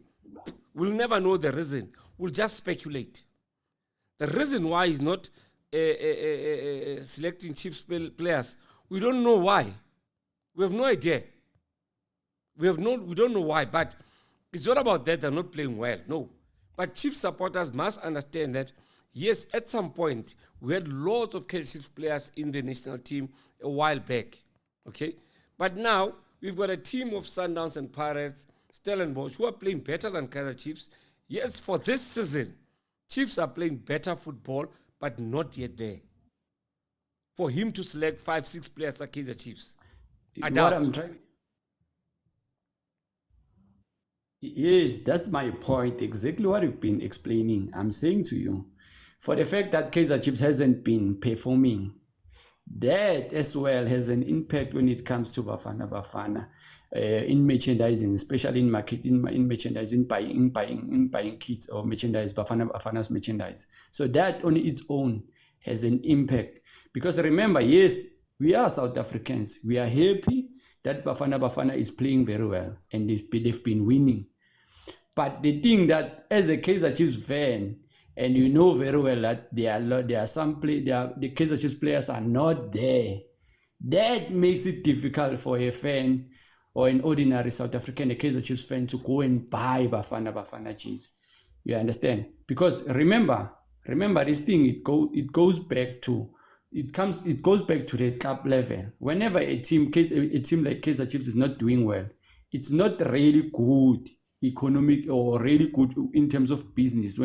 We'll never know the reason. We'll just speculate. The reason why he's not selecting Chiefs players, we don't know why. We have no idea. We don't know why, but it's not about that they're not playing well, no. But Chiefs supporters must understand that, yes, at some point, we had lots of Kaizer Chiefs players in the national team a while back, okay? But now, we've got a team of Sundowns and Pirates, Stellenbosch, who are playing better than Kaizer Chiefs. Yes, for this season, Chiefs are playing better football, but not yet there. For him to select 5-6 players like Kaizer Chiefs, I doubt. Yes, that's my point. Exactly what you've been explaining. I'm saying to you, for the fact that Kaizer Chiefs hasn't been performing, that as well has an impact when it comes to Bafana Bafana in merchandising, especially in marketing, in merchandising, buying kits or merchandise, Bafana Bafana's merchandise. So that on its own has an impact. Because remember, yes, we are South Africans. We are happy that Bafana Bafana is playing very well and they've been winning. But the thing that as a Kaizer Chiefs fan, and you know very well that the Kaizer Chiefs players are not there, that makes it difficult for a fan or an ordinary South African, a Kaizer Chiefs fan, to go and buy Bafana Bafana Chiefs. You understand? Because remember this thing, it goes back to the club level. Whenever a team like Kaizer Chiefs is not doing well, it's not really good economic or really good in terms of business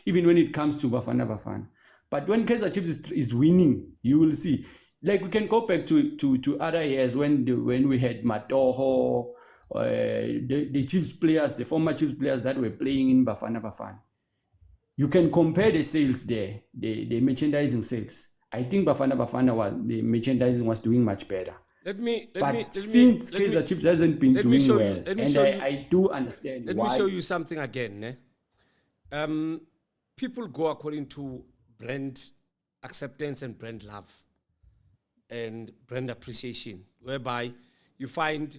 even when it comes to Bafana Bafana. But when Kaizer Chiefs is winning, you will see. Like we can go back to other years when we had Matoho, the Chiefs players, the former Chiefs players that were playing in Bafana Bafana. You can compare the sales there, the merchandising sales. I think Bafana Bafana the merchandising was doing much better. Since Kaizer Chiefs hasn't been doing well, I do understand why. Let me show you something again. People go according to brand acceptance and brand love and brand appreciation, whereby you find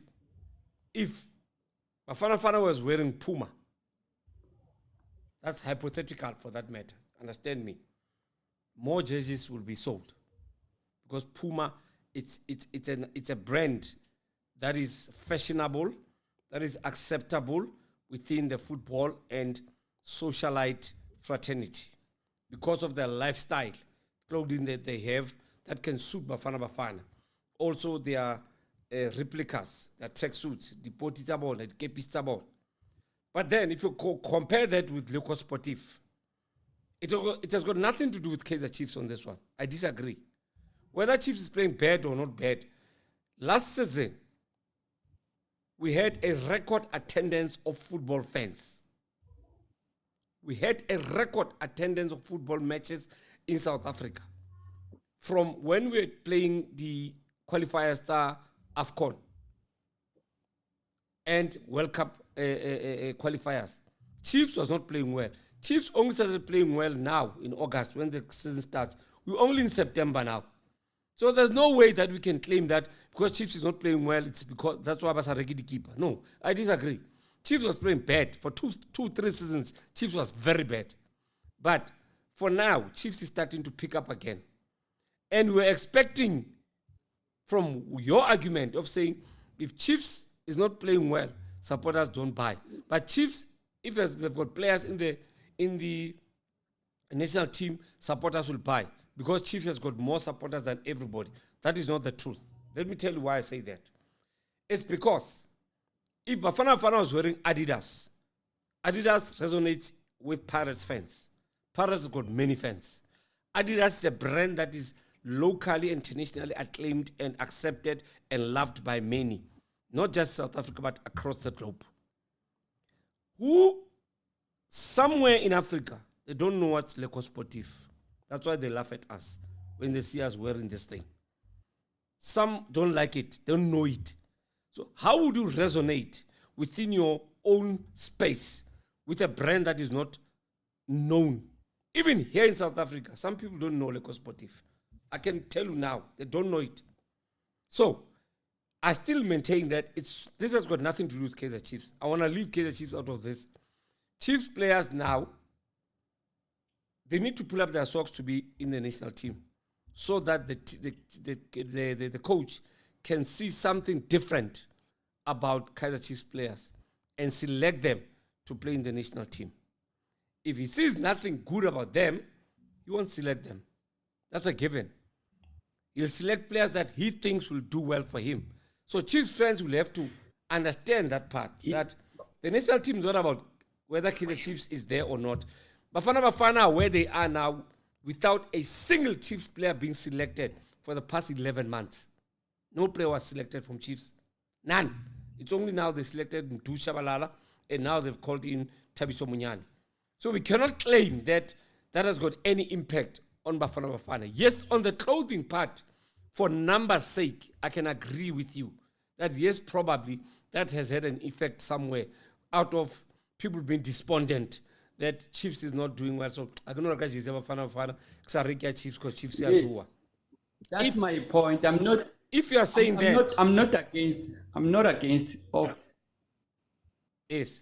if Bafana Bafana was wearing Puma, that's hypothetical for that matter, understand me, more jerseys will be sold because Puma, it's a brand that is fashionable, that is acceptable within the football and socialite fraternity because of their lifestyle, clothing that they have that can suit Bafana Bafana. Also, their replicas, their tracksuits, the Potitabon, the Kepistabon. But then, if you compare that with Le Sportif, it has got nothing to do with Kaizer Chiefs on this one. I disagree. Whether Chiefs is playing bad or not bad, last season, we had a record attendance of football fans. We had a record attendance of football matches in South Africa. From when we were playing the qualifier star AFCON and World Cup qualifiers, Chiefs was not playing well. Chiefs only started playing well now in August when the season starts. We're only in September now. So there's no way that we can claim that because Chiefs is not playing well, it's because that's why Basareki the keeper. No, I disagree. Chiefs was playing bad for 3 seasons. Chiefs was very bad. But for now, Chiefs is starting to pick up again. And we're expecting from your argument of saying if Chiefs is not playing well, supporters don't buy. But Chiefs, if they've got players in the national team, supporters will buy. Because Chiefs has got more supporters than everybody. That is not the truth. Let me tell you why I say that. It's because if Bafana Bafana was wearing Adidas, Adidas resonates with Pirates fans. Pirates has got many fans. Adidas is a brand that is locally, internationally acclaimed and accepted and loved by many. Not just South Africa, but across the globe. Who, somewhere in Africa, they don't know what's Le Sportif. That's why they laugh at us when they see us wearing this thing. Some don't like it, don't know it. So how would you resonate within your own space with a brand that is not known? Even here in South Africa, some people don't know Le Sportif. I can tell you now, they don't know it. So I still maintain that this has got nothing to do with Kaizer Chiefs. I want to leave Kaizer Chiefs out of this. Chiefs players now, they need to pull up their socks to be in the national team so that the coach can see something different about Kaizer Chiefs players and select them to play in the national team. If he sees nothing good about them, he won't select them. That's a given. He'll select players that he thinks will do well for him. So Chiefs fans will have to understand that part, that the national team is not about whether Kaizer Chiefs is there or not. Bafana Bafana, where they are now, without a single Chiefs player being selected for the past 11 months. No player was selected from Chiefs. None. It's only now they selected Mdu Shabalala, and now they've called in Thabiso Munyane. So we cannot claim that that has got any impact on Bafana Bafana. Yes, on the clothing part, for numbers' sake, I can agree with you that yes, probably that has had an effect somewhere out of people being despondent that Chiefs is not doing well. So I don't know if it's Bafana Bafana because Chiefs because Chiefs are sure. That's my point. I'm not. If you are saying I'm not against of. Yes.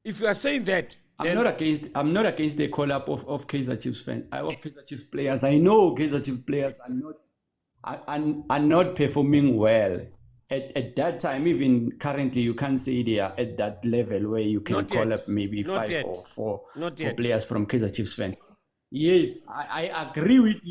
If you are saying that, I'm not against the call up of Kaizer Chiefs fans. Of Kaizer Chiefs players. I know Kaizer Chiefs players are not performing well. At that time, even currently, you can't say they are at that level where you can call up maybe 5 or 4 players from Kaizer Chiefs fans. Yes, I agree with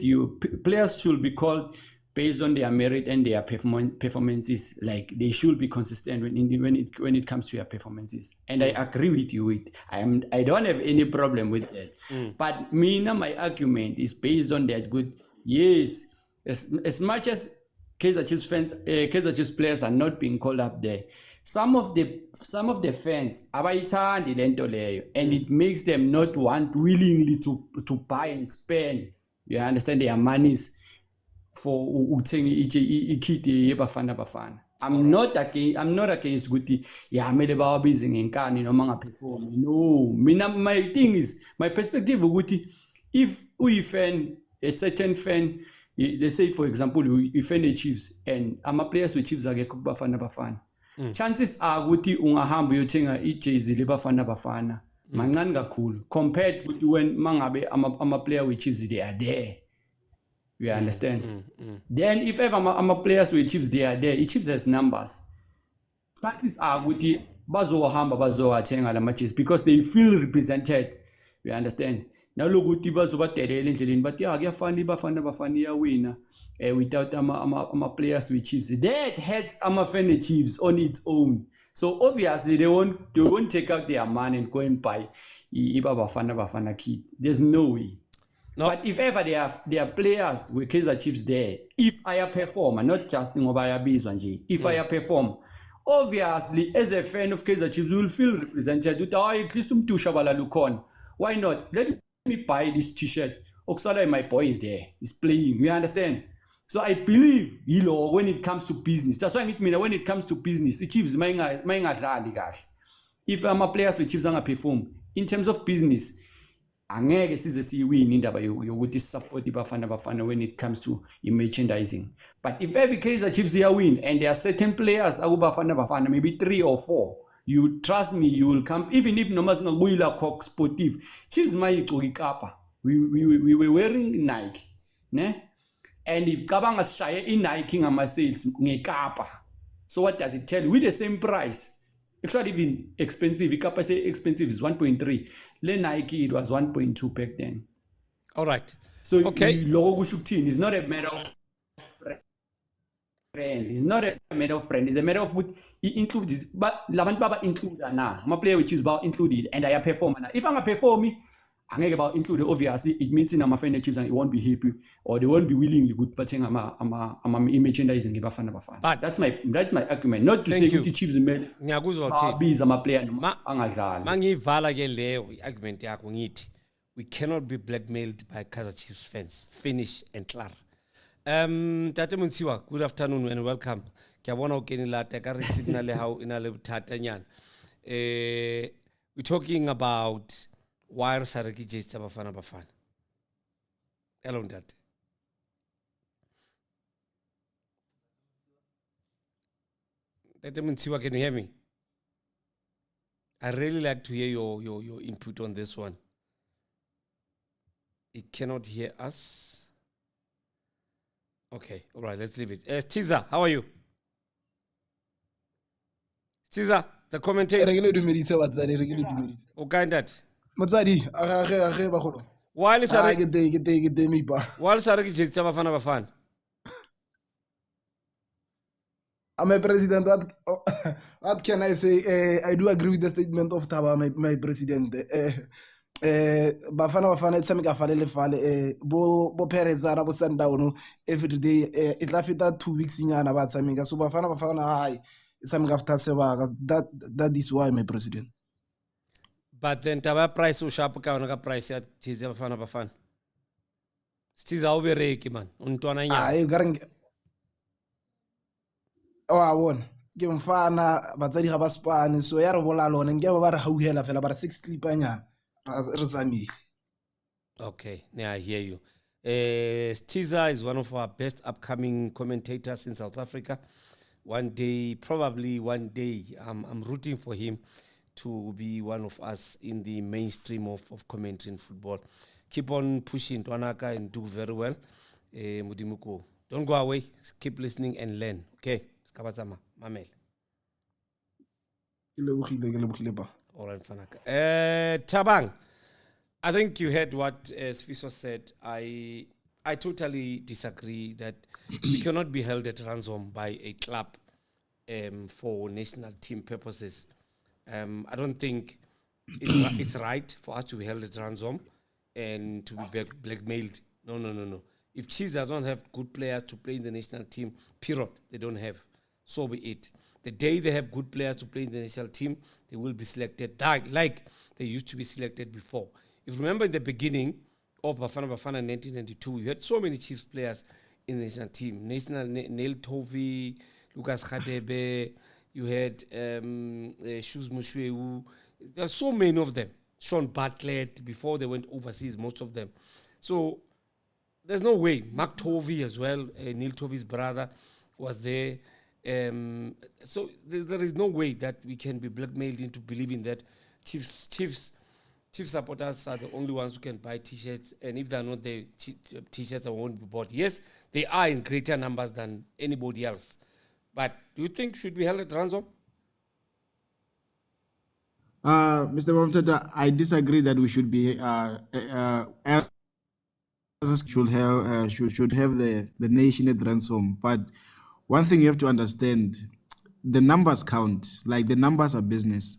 you. Players should be called based on their merit and their performances. Like they should be consistent when it comes to their performances. And I agree with you. I don't have any problem with that. But my argument is based on that good. Yes, as much as Kaizer Chiefs fans, Kaizer Chiefs players are not being called up there. Some of the fans abayithandi lento leyo, and it makes them not want willingly to buy and spend. You understand their monies for ukuthenga ikit yeBafana Bafana. I'm not against ukuthi mele bawabize ngenkani noma ngaperform. No, my thing is my perspective ukuthi if uyi-fan, a certain fan, let's say for example you fan the Chiefs and ama-players we-Chiefs akekho kuBafana Bafana, chances are ukuthi ungahamba uyothenga ijezi leBafana Bafana mancane kakhulu compared with when mangabe ama-player we-Chiefs they are there. You understand? Then if ever ama-players we-Chiefs they are there, i-Chiefs has numbers. Chances are ukuthi bazohamba bazowathenga lama-jezi because they feel represented. You understand? Nalokuthi bazobadelela endleleni but kuyafana iBafana Bafana iyawina without ama-players we-Chiefs. That hurts ama-fan Chiefs on its own. So obviously they won't take out their money and go and buy Bafana Bafana kit. There's no way. No. But if ever there are players with Kaizer Chiefs there, if I perform, not just if I perform, obviously as a fan of Kaizer Chiefs, you will feel represented. At least why not? Let me buy this t-shirt. Oksala, my boy is there. He's playing. You understand? So I believe, when it comes to business. That's why when it comes to business, the Chiefs, if ama-players we-Chiefs angaperform in terms of business, angeke size siyiwini indaba yokuthi support iBafana Bafana when it comes to merchandising. But if every Kaizer Chiefs they win and there are certain players Bafana Bafana, maybe 3 or 4, you trust me, you will come. Even if nomas ngabuyila Cox Sportive, Chiefs mayigcoka ikapa. We were wearing Nike, ne? And if cabanga shaye i-Nike ngama-sales ngekapa. So what does it tell you? With the same price. It's not even expensive. Ikapa say expensive is 1.3. Le Nike it was 1.2 back then. All right. So Okay. logo shuktin is not a matter of brand. It's not a matter of brand. It's a matter of what it includes. But Laban Baba include na. My player which is about included and I perform. If I'm a perform, I'm about included. Obviously, it means in my friend Chiefs and it won't be happy or they won't be willingly good. But I'm merchandising Bafana Bafana. But that's my argument. Not to say you. the Chiefs made. Ngiyakuzwa uthini. Biza ama player angazali. Mangivala ke leyo argument yakho ngithi we cannot be blackmailed by Kaizer Chiefs fans. Finish and clear. Tate Mthethwa, good afternoon and welcome. Kyabona o kenela ta ka re signal how ina le bothata nyana. We're talking about why re sa reke jetse Bafana Bafana. Hello Tate. Tate Mthethwa, can you hear me? I really like to hear your input on this one. It cannot hear us. Okay, all right, let's leave it. Stiza, how are you? Stiza, the commentator. Okay, that. While is Bafana Bafana? I'm a president. What can I say? I do agree with the statement of Taba, my president. Bafana Bafana itsamika falele fale bo Perezana bo Sundown every day it lafita 2 weeks nyana ba tsamika so Bafana Bafana high itsamika after sebaka that is why my president. But then taba price o sharp ka ona ka price ya jezi Bafana Bafana. Stiza o bereki man untwana nya. You garang I won ke mfana batsadi ga ba spane so ya re bola lone nke ba re hauhela fela ba re 6 clip nyana. Okay, now I hear you. Stiza is one of our best upcoming commentators in South Africa. Probably one day, I'm rooting for him to be one of us in the mainstream of commentating football. Keep on pushing, Twanaka, and do very well. Mudimuko. Don't go away. Keep listening and learn. Okay? Skabazama, Mamel. All right, Fanaka. Tabang, I think you heard what Sfiso said. I totally disagree that we cannot be held at ransom by a club for national team purposes. I don't think it's right for us to be held at ransom and to be blackmailed. No. If Chiefs don't have good players to play in the national team, period, they don't have. So be it. The day they have good players to play in the national team, they will be selected like they used to be selected before. If you remember in the beginning of Bafana Bafana in 1992, you had so many Chiefs players in the national team. Neil Tovey, Lucas Khadebe, you had Shoes Mushweu. There are so many of them. Sean Bartlett, before they went overseas, most of them. So there's no way. Mark Tovey as well, Neil Tovey's brother, was there. So there is no way that we can be blackmailed into believing that Chiefs supporters are the only ones who can buy T-shirts, and if they're not, the T-shirts won't be bought. Yes, they are in greater numbers than anybody else. But do you think should be held at ransom? Mr. Mthethwa, I disagree that we should be should have the nation at ransom. But one thing you have to understand, the numbers count. Like the numbers are business.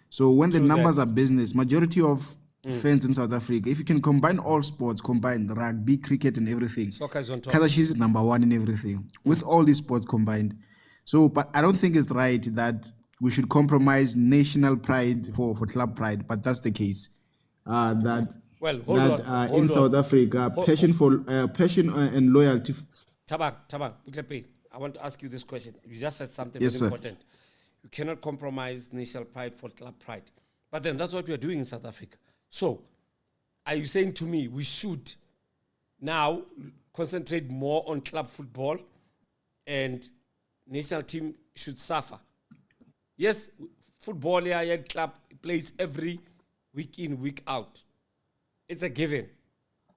So when the numbers are business, majority of fans in South Africa, if you can combine all sports, combine rugby, cricket, and everything, Soccer is on top. Kaizer Chiefs is number one in everything with all these sports combined. So, but I don't think it's right that we should compromise national pride for club pride. But that's the case. Hold on. South Africa, passion and loyalty. Tabang, I want to ask you this question. You just said something Yes, very important. You cannot compromise national pride for club pride. But then that's what we are doing in South Africa. So, are you saying to me we should now concentrate more on club football and national team should suffer? Yes, football here club plays every week in, week out. It's a given.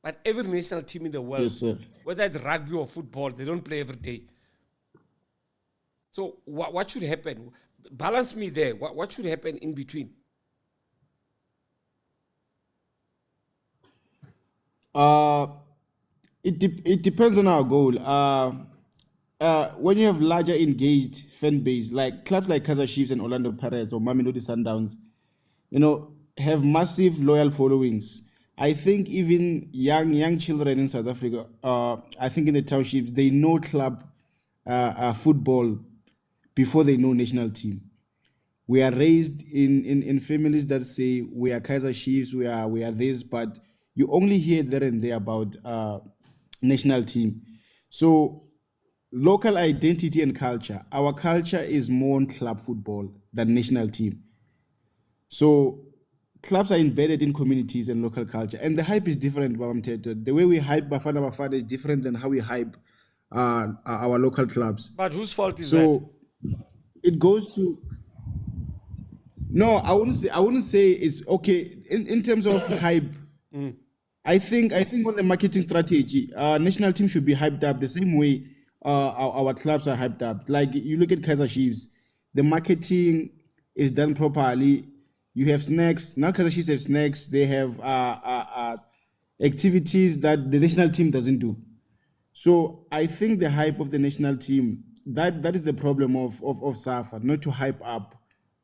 But every national team in the world, Yes, sir. whether it's rugby or football, they don't play every day. So what should happen? Balance me there. What should happen in between? It depends on our goal. When you have larger engaged fan base, like clubs like Kaizer Chiefs and Orlando Pirates or Mamelodi Sundowns, have massive loyal followings. I think even young children in South Africa, I think in the townships, they know club football before they know national team. We are raised in families that say we are Kaizer Chiefs, we are this, but you only hear there and there about national team. So local identity and culture. Our culture is more on club football than national team. So clubs are embedded in communities and local culture, and the hype is different. Baba Mthethwa. The way we hype Bafana Bafana is different than how we hype our local clubs. But whose fault is that? So it goes to no. I wouldn't say it's okay in terms of hype. I think on the marketing strategy, national team should be hyped up the same way our clubs are hyped up. Like you look at Kaizer Chiefs, the marketing is done properly. You have snacks. Now Kaizer Chiefs have snacks. They have activities that the national team doesn't do. So I think the hype of the national team, that is the problem of SAFA, not to hype up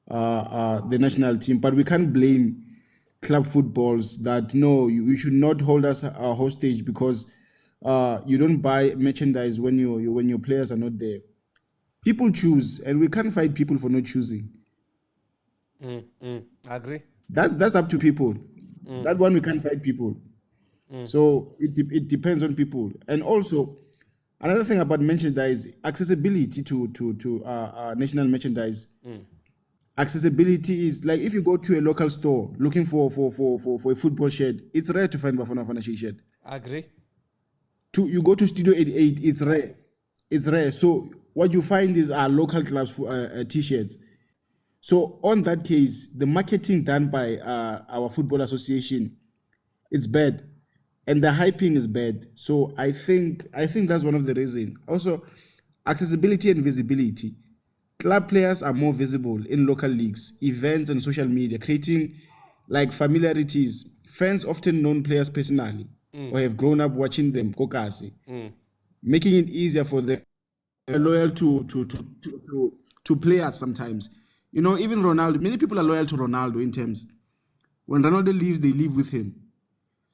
the national team. But we can't blame club footballs that no, you should not hold us hostage because you don't buy merchandise when your players are not there. People choose, and we can't fight people for not choosing. I agree. That's up to people. That one we can't fight people. So it depends on people. And also another thing about merchandise, accessibility to national merchandise. Accessibility is like if you go to a local store looking for a football shirt, it's rare to find Bafana Bafana shirt. I agree. You go to Studio 88, it's rare. It's rare. So what you find is our local clubs t-shirts. So on that case, the marketing done by our football association, it's bad, and the hyping is bad. So I think that's one of the reasons. Also, accessibility and visibility. Club players are more visible in local leagues, events, and social media, creating like familiarities. Fans often know players personally or have grown up watching them, kokasi, making it easier for them loyal to players sometimes. Even Ronaldo, many people are loyal to Ronaldo in terms. When Ronaldo leaves, they leave with him.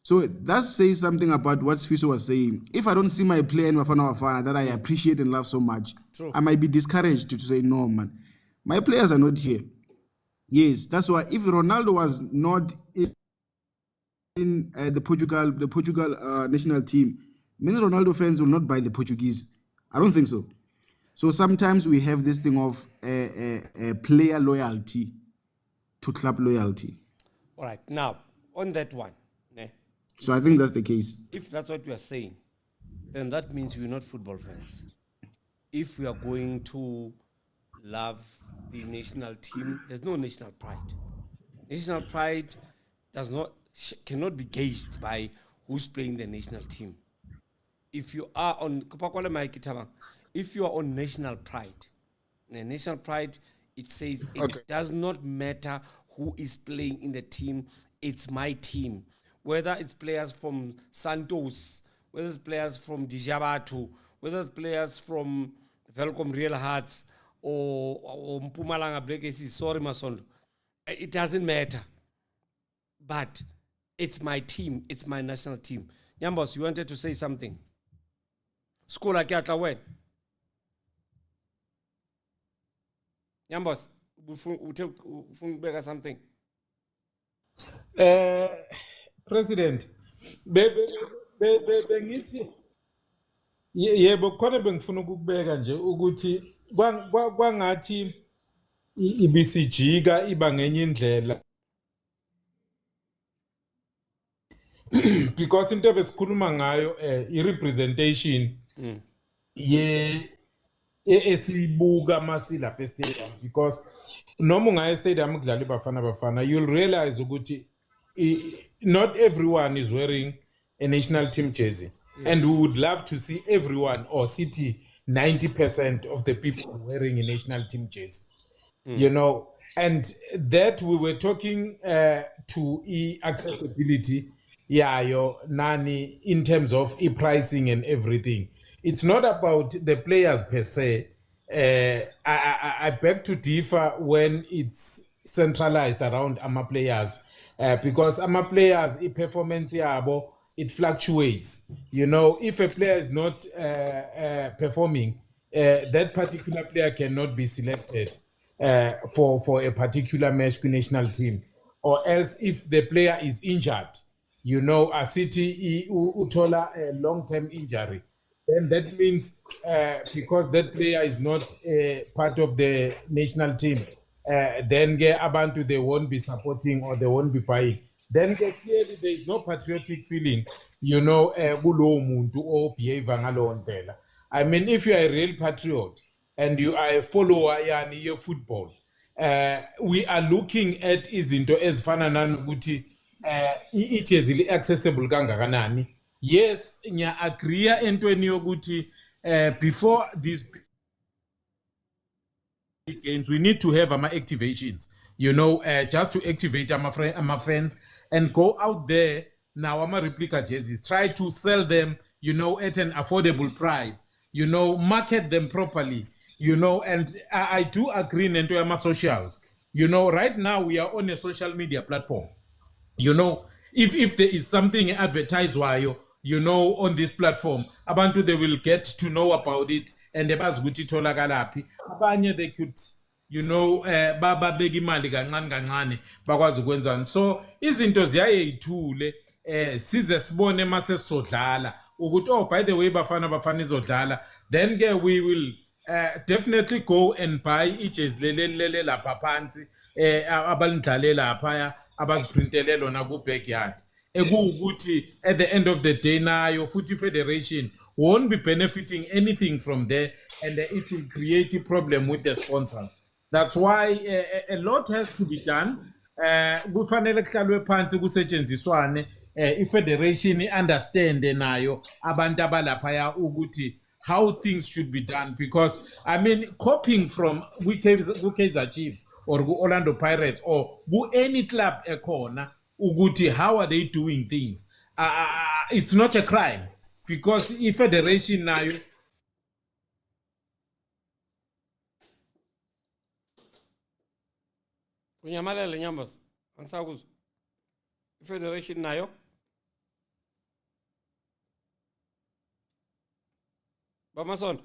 So that says something about what Sfiso was saying. If I don't see my player in Bafana Bafana that I appreciate and love so much, True. I might be discouraged to say, no, man, my players are not here. Yes, that's why if Ronaldo was not in the Portugal national team, many Ronaldo fans will not buy the Portuguese. I don't think so. So sometimes we have this thing of player loyalty to club loyalty. All right. Now, on that one, so I think that's the case. if that's what you are saying, then that means we're not football fans. If we are going to love the national team, there's no national pride. National pride cannot be gauged by who's playing the national team. If you are on national pride, it says it does not matter who is playing in the team, it's my team. Whether it's players from Santos, whether it's players from Dijabatu, whether it's players from Velcom Real Hearts or Mpumalanga Black AC, sorry Masondo, it doesn't matter. But it's my team, it's my national team. Nyambos, you wanted to say something? Skola Kyatla when? Nyambos, something. President, bengithi yebo khona bengifuna ukubeka nje ukuthi kwangathi ibisijika iba ngenye indlela because into besikhuluma ngayo i-representation ye esibuka masilapha estadium because noma ungaya estadium kudlala iBafana Bafana you'll realize ukuthi not everyone is wearing a national team jersey and we would love to see everyone or city 90% of the people wearing a national team jersey you know, and that we were talking to accessibility, nani in terms of pricing and everything. It's not about the players per se. I beg to differ when it's centralized around AMA players because AMA players, performance yabo, it fluctuates. You know, if a player is not performing, that particular player cannot be selected for a particular match national team, or else if the player is injured, you know, a city utola a long-term injury, then that means because that player is not part of the national team, then abantu they won't be supporting or they won't be buying. Then clearly there is no patriotic feeling, you know, kulowo muntu obehave ngalowo ndlela. I mean, if you are a real patriot and you are a follower yani ye football, we are looking at izinto ezifana nanokuthi ijezi li accessible kangakanani. Yes, nya agree entweni yokuthi before these games we need to have ama activations, you know, just to activate ama fans and go out there now ama replica jerseys, try to sell them, you know, at an affordable price, you know, market them properly, you know. And I do agree nento yama socials, you know, right now we are on a social media platform, you know. If there is something advertised while you know on this platform, abantu they will get to know about it and bazi ukuthi itholakala abanye they could, you know, babeka imali kancane kancane bakwazi ukwenzani. So izinto ziyayithule size sibone mase sodlala ukuthi oh by the way Bafana Bafana izodlala, then we will definitely go and buy ijezi lele lapha phansi abalidlale lapha abaziprintele lona ku backyard, ekuwukuthi at the end of the day nayo futhi federation won't be benefiting anything from there, and it will create a problem with the sponsors. That's why a lot has to be done. Kufanele kuhlalwe phansi kusetshenziswane ifederation understand nayo abantu abalapha ukuthi how things should be done, because I mean copying from Kaizer Chiefs or Orlando Pirates or any club ekhona ukuthi how are they doing things, it's not a crime, because ifederation nayo unyamalele nyambas angisakuzwa ifederation nayo Bamasondo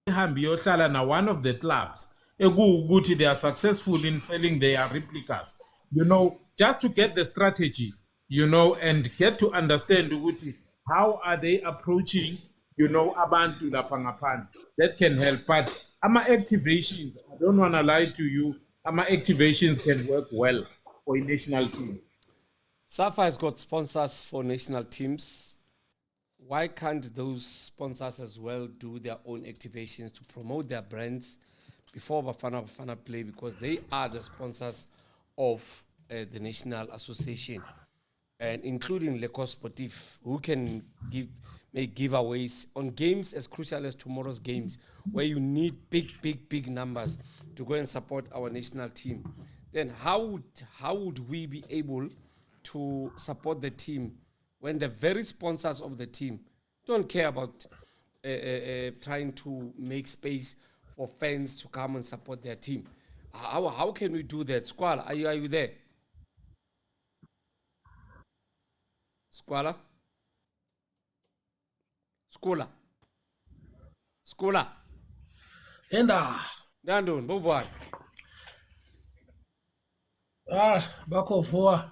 ihambi yohlala na one of the clubs ekuwukuthi they are successful in selling their replicas, you know, just to get the strategy, you know, and get to understand ukuthi how are they approaching, you know, abantu lapha ngaphandle. That can help. But ama activations, I don't want to lie to you, ama activations can work well for a national team. SAFA has got sponsors for national teams. Why can't those sponsors as well do their own activations to promote their brands before Bafana Bafana play? Because they are the sponsors of the National Association, and including Le Corps Sportif, who can make giveaways on games as crucial as tomorrow's games, where you need big numbers to go and support our national team. Then how would we be able to support the team when the very sponsors of the team don't care about trying to make space for fans to come and support their team? How can we do that? Squala, are you there? Squala? Skula. Enda. Dandun, bovani. Bakhofoa.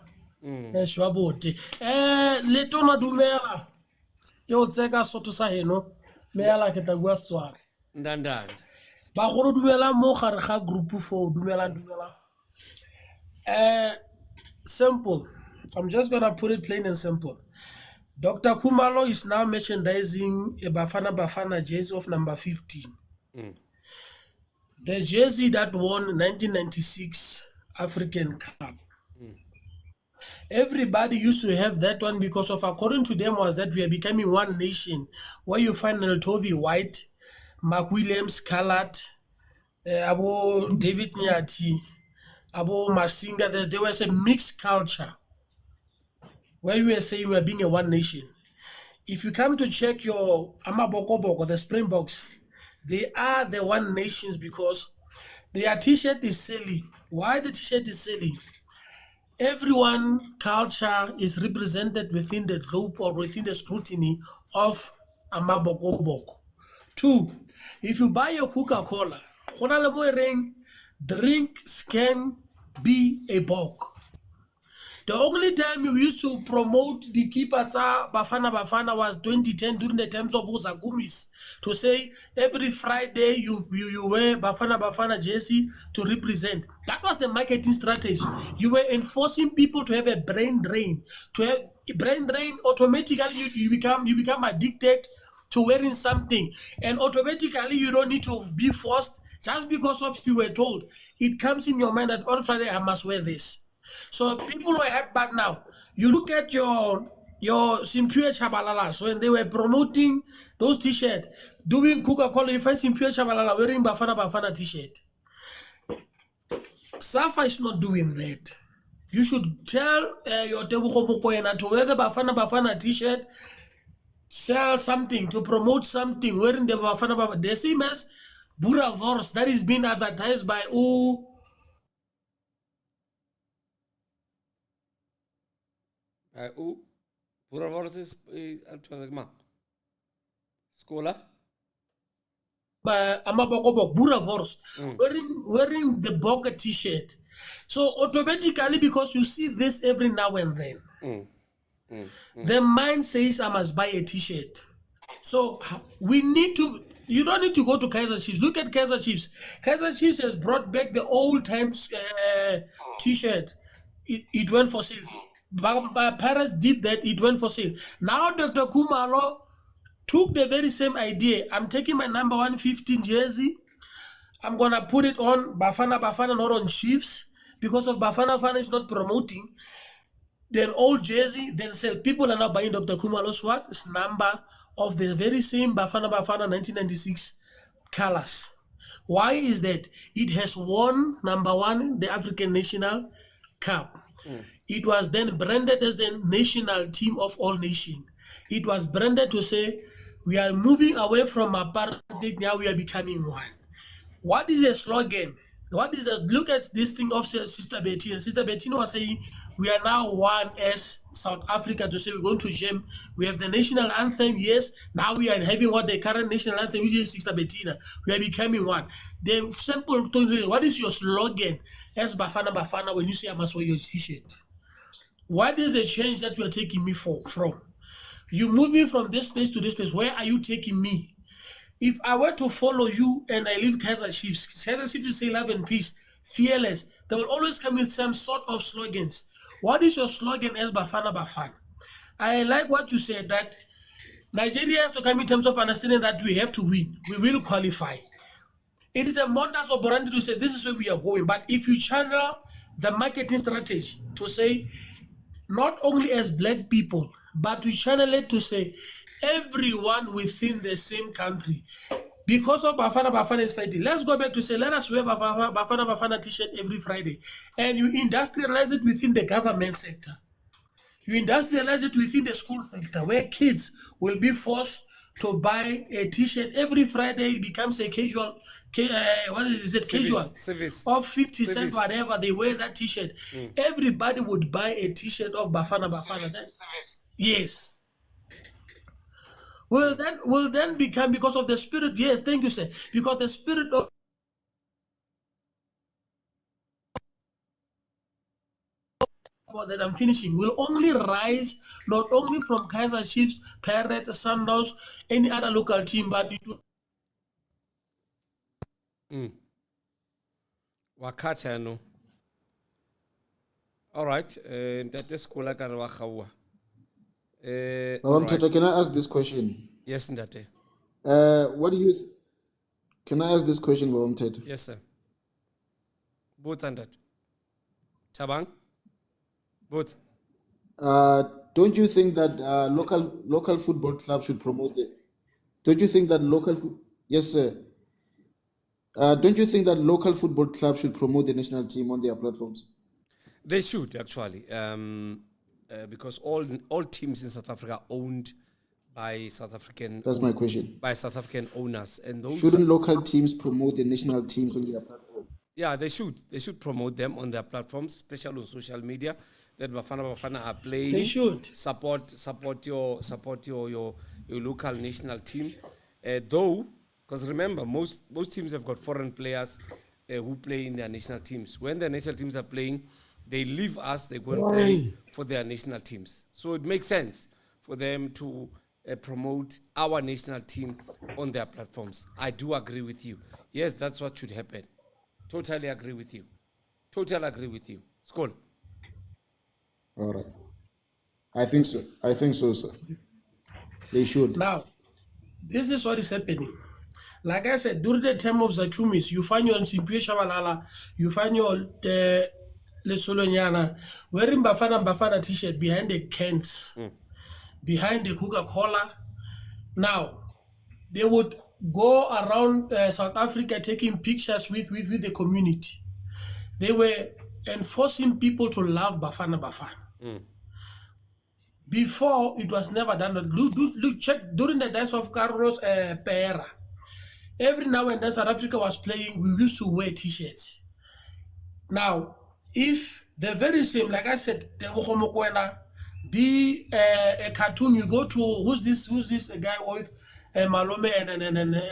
Shwabuti. Le tona dumela. Yo tseka sotho sa heno. Meala ke tagua sware. Ndandanda. ba go dumela mo gare ga group 4 dumela. Simple. I'm just gonna put it plain and simple. Dr. Kumalo is now merchandising a Bafana Bafana jersey of number 15. The jersey that won 1996 African Cup. Everybody used to have that one because of, according to them, was that we are becoming one nation, where you find Neltovi white, Mark Williams colored, Abo David Nyati, Abo Masinga. There was a mixed culture where we were saying we are being a one nation. If you come to check your Amabokobok or the Springboks, they are the one nations because their t-shirt is silly. Why the t-shirt is silly? Everyone culture is represented within the group or within the scrutiny of Amabokobok. 2, if you buy your Coca-Cola, drinks can be a bog. The only time you used to promote the keeper Bafana Bafana was 2010 during the times of Uzagumis, to say every Friday you wear Bafana Bafana jersey to represent. That was the marketing strategy. You were enforcing people to have a brain drain. To have brain drain, automatically you become addicted to wearing something, and automatically you don't need to be forced just because of you were told. It comes in your mind that on Friday I must wear this. So people were happy. But now you look at your Simpure Chabalalas when they were promoting those t-shirts, doing Coca-Cola, you find Simpure Chabalala wearing Bafana Bafana t-shirt. Safa is not doing that. You should tell your Tebuko Mukoena to wear the Bafana Bafana t-shirt, sell something, to promote something, wearing the Bafana Bafana. The same as Bura Vors that is being advertised by Pura versus Scholar. Amabokobok, Bura Vors, wearing the Boga t-shirt. So automatically, because you see this every now and then, the mind says I must buy a t-shirt. So we need to, you don't need to go to Kaiser Chiefs. Look at Kaiser Chiefs. Kaiser Chiefs has brought back the old times t-shirt. It went for sale. Paris did that, it went for sale. Now Dr. Kumalo took the very same idea. I'm taking my number 115 jersey. I'm going to put it on Bafana Bafana, not on Chiefs, because of Bafana Bafana is not promoting. Then old jersey, then sell. People are now buying Dr. Kumalo's what? Number of the very same Bafana Bafana 1996 colors. Why is that? It has won number 1, the African National Cup. It was then branded as the national team of all nations. It was branded to say, we are moving away from apartheid, now we are becoming one. What is a slogan? What is a, look at this thing of Sister Bettina. Sister Bettina was saying, we are now one as South Africa, to say we're going to jam. We have the national anthem, yes. Now we are having what the current national anthem, which is Sister Bettina. We are becoming one. The simple thing, what is your slogan as Bafana Bafana when you say I must wear your t-shirt? What is the change that you are taking me from? You moving from this place to this place. Where are you taking me? If I were to follow you and I leave Kaiser Chiefs will say love and peace, fearless. They will always come with some sort of slogans. What is your slogan as Bafana Bafana? I like what you said, that Nigeria has to come in terms of understanding that we have to win. We will qualify. It is a modus operandi to say this is where we are going. But if you channel the marketing strategy to say, not only as black people, but we channel it to say everyone within the same country. Because of Bafana Bafana is fighting, let's go back to say, let us wear Bafana Bafana t-shirt every Friday. And you industrialize it within the government sector. You industrialize it within the school sector, where kids will be forced to buy a t-shirt every Friday. It becomes a casual, casual Service. of 50 cents, whatever, they wear that t-shirt. Everybody would buy a t-shirt of Bafana Bafana. Yes. Will then become, because of the spirit, yes, thank you, sir. Because the spirit of that I'm finishing will only rise not only from Kaiser Chiefs, Pirates, Sundowns, any other local team, but it will Wakhatha no. All right, that is cool. Baba Mthethwa, can I ask this question? Yes, Ndate. What do you? Can I ask this question, Baba Mthethwa? Yes, sir. Both and that. Tabang? Both. Don't you think that local football clubs should promote it? Don't you think that yes, sir. Don't you think that local football clubs should promote the national team on their platforms? They should actually, because all teams in South Africa are owned by South African. That's my question. By South African owners, and those shouldn't local teams promote the national teams on their platform? Yeah, they should. They should promote them on their platforms, especially on social media. That Bafana Bafana are playing. They should support your local national team, though. Because remember, most teams have got foreign players who play in their national teams. When their national teams are playing, they leave us, they go and play for their national teams. So it makes sense for them to promote our national team on their platforms. I do agree with you. Yes, that's what should happen. Totally agree with you. Totally agree with you. Skol. All right. I think so. I think so, sir. They should. Now, this is what is happening. Like I said, during the time of Zachumis, you find your Simpiwe Shabalala, you find your Lesolonyana wearing Bafana Bafana t-shirt behind the cans, behind the Coca-Cola. Now, they would go around South Africa taking pictures with the community. They were enforcing people to love Bafana Bafana. Before, it was never done. Look, check during the days of Carlos Pereira. Every now and then South Africa was playing, we used to wear t-shirts. Now, if the very same, like I said, be a cartoon, you go to, who's this guy with Malome, and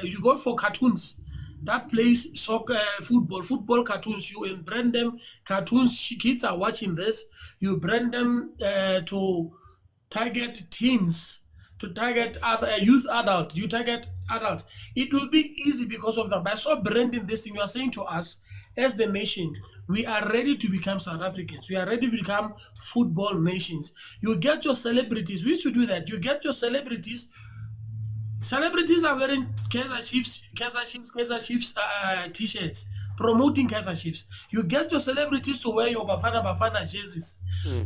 you go for cartoons that plays soccer, football cartoons, you brand them cartoons, kids are watching this, you brand them to target teens, to target youth adults, you target adults. It will be easy because of that. By so branding this thing, you are saying to us, as the nation, we are ready to become South Africans. We are ready to become football nations. You get your celebrities. We should do that. You get your celebrities. Celebrities are wearing Kaizer Chiefs t-shirts, promoting Kaizer Chiefs. You get your celebrities to wear your Bafana jerseys.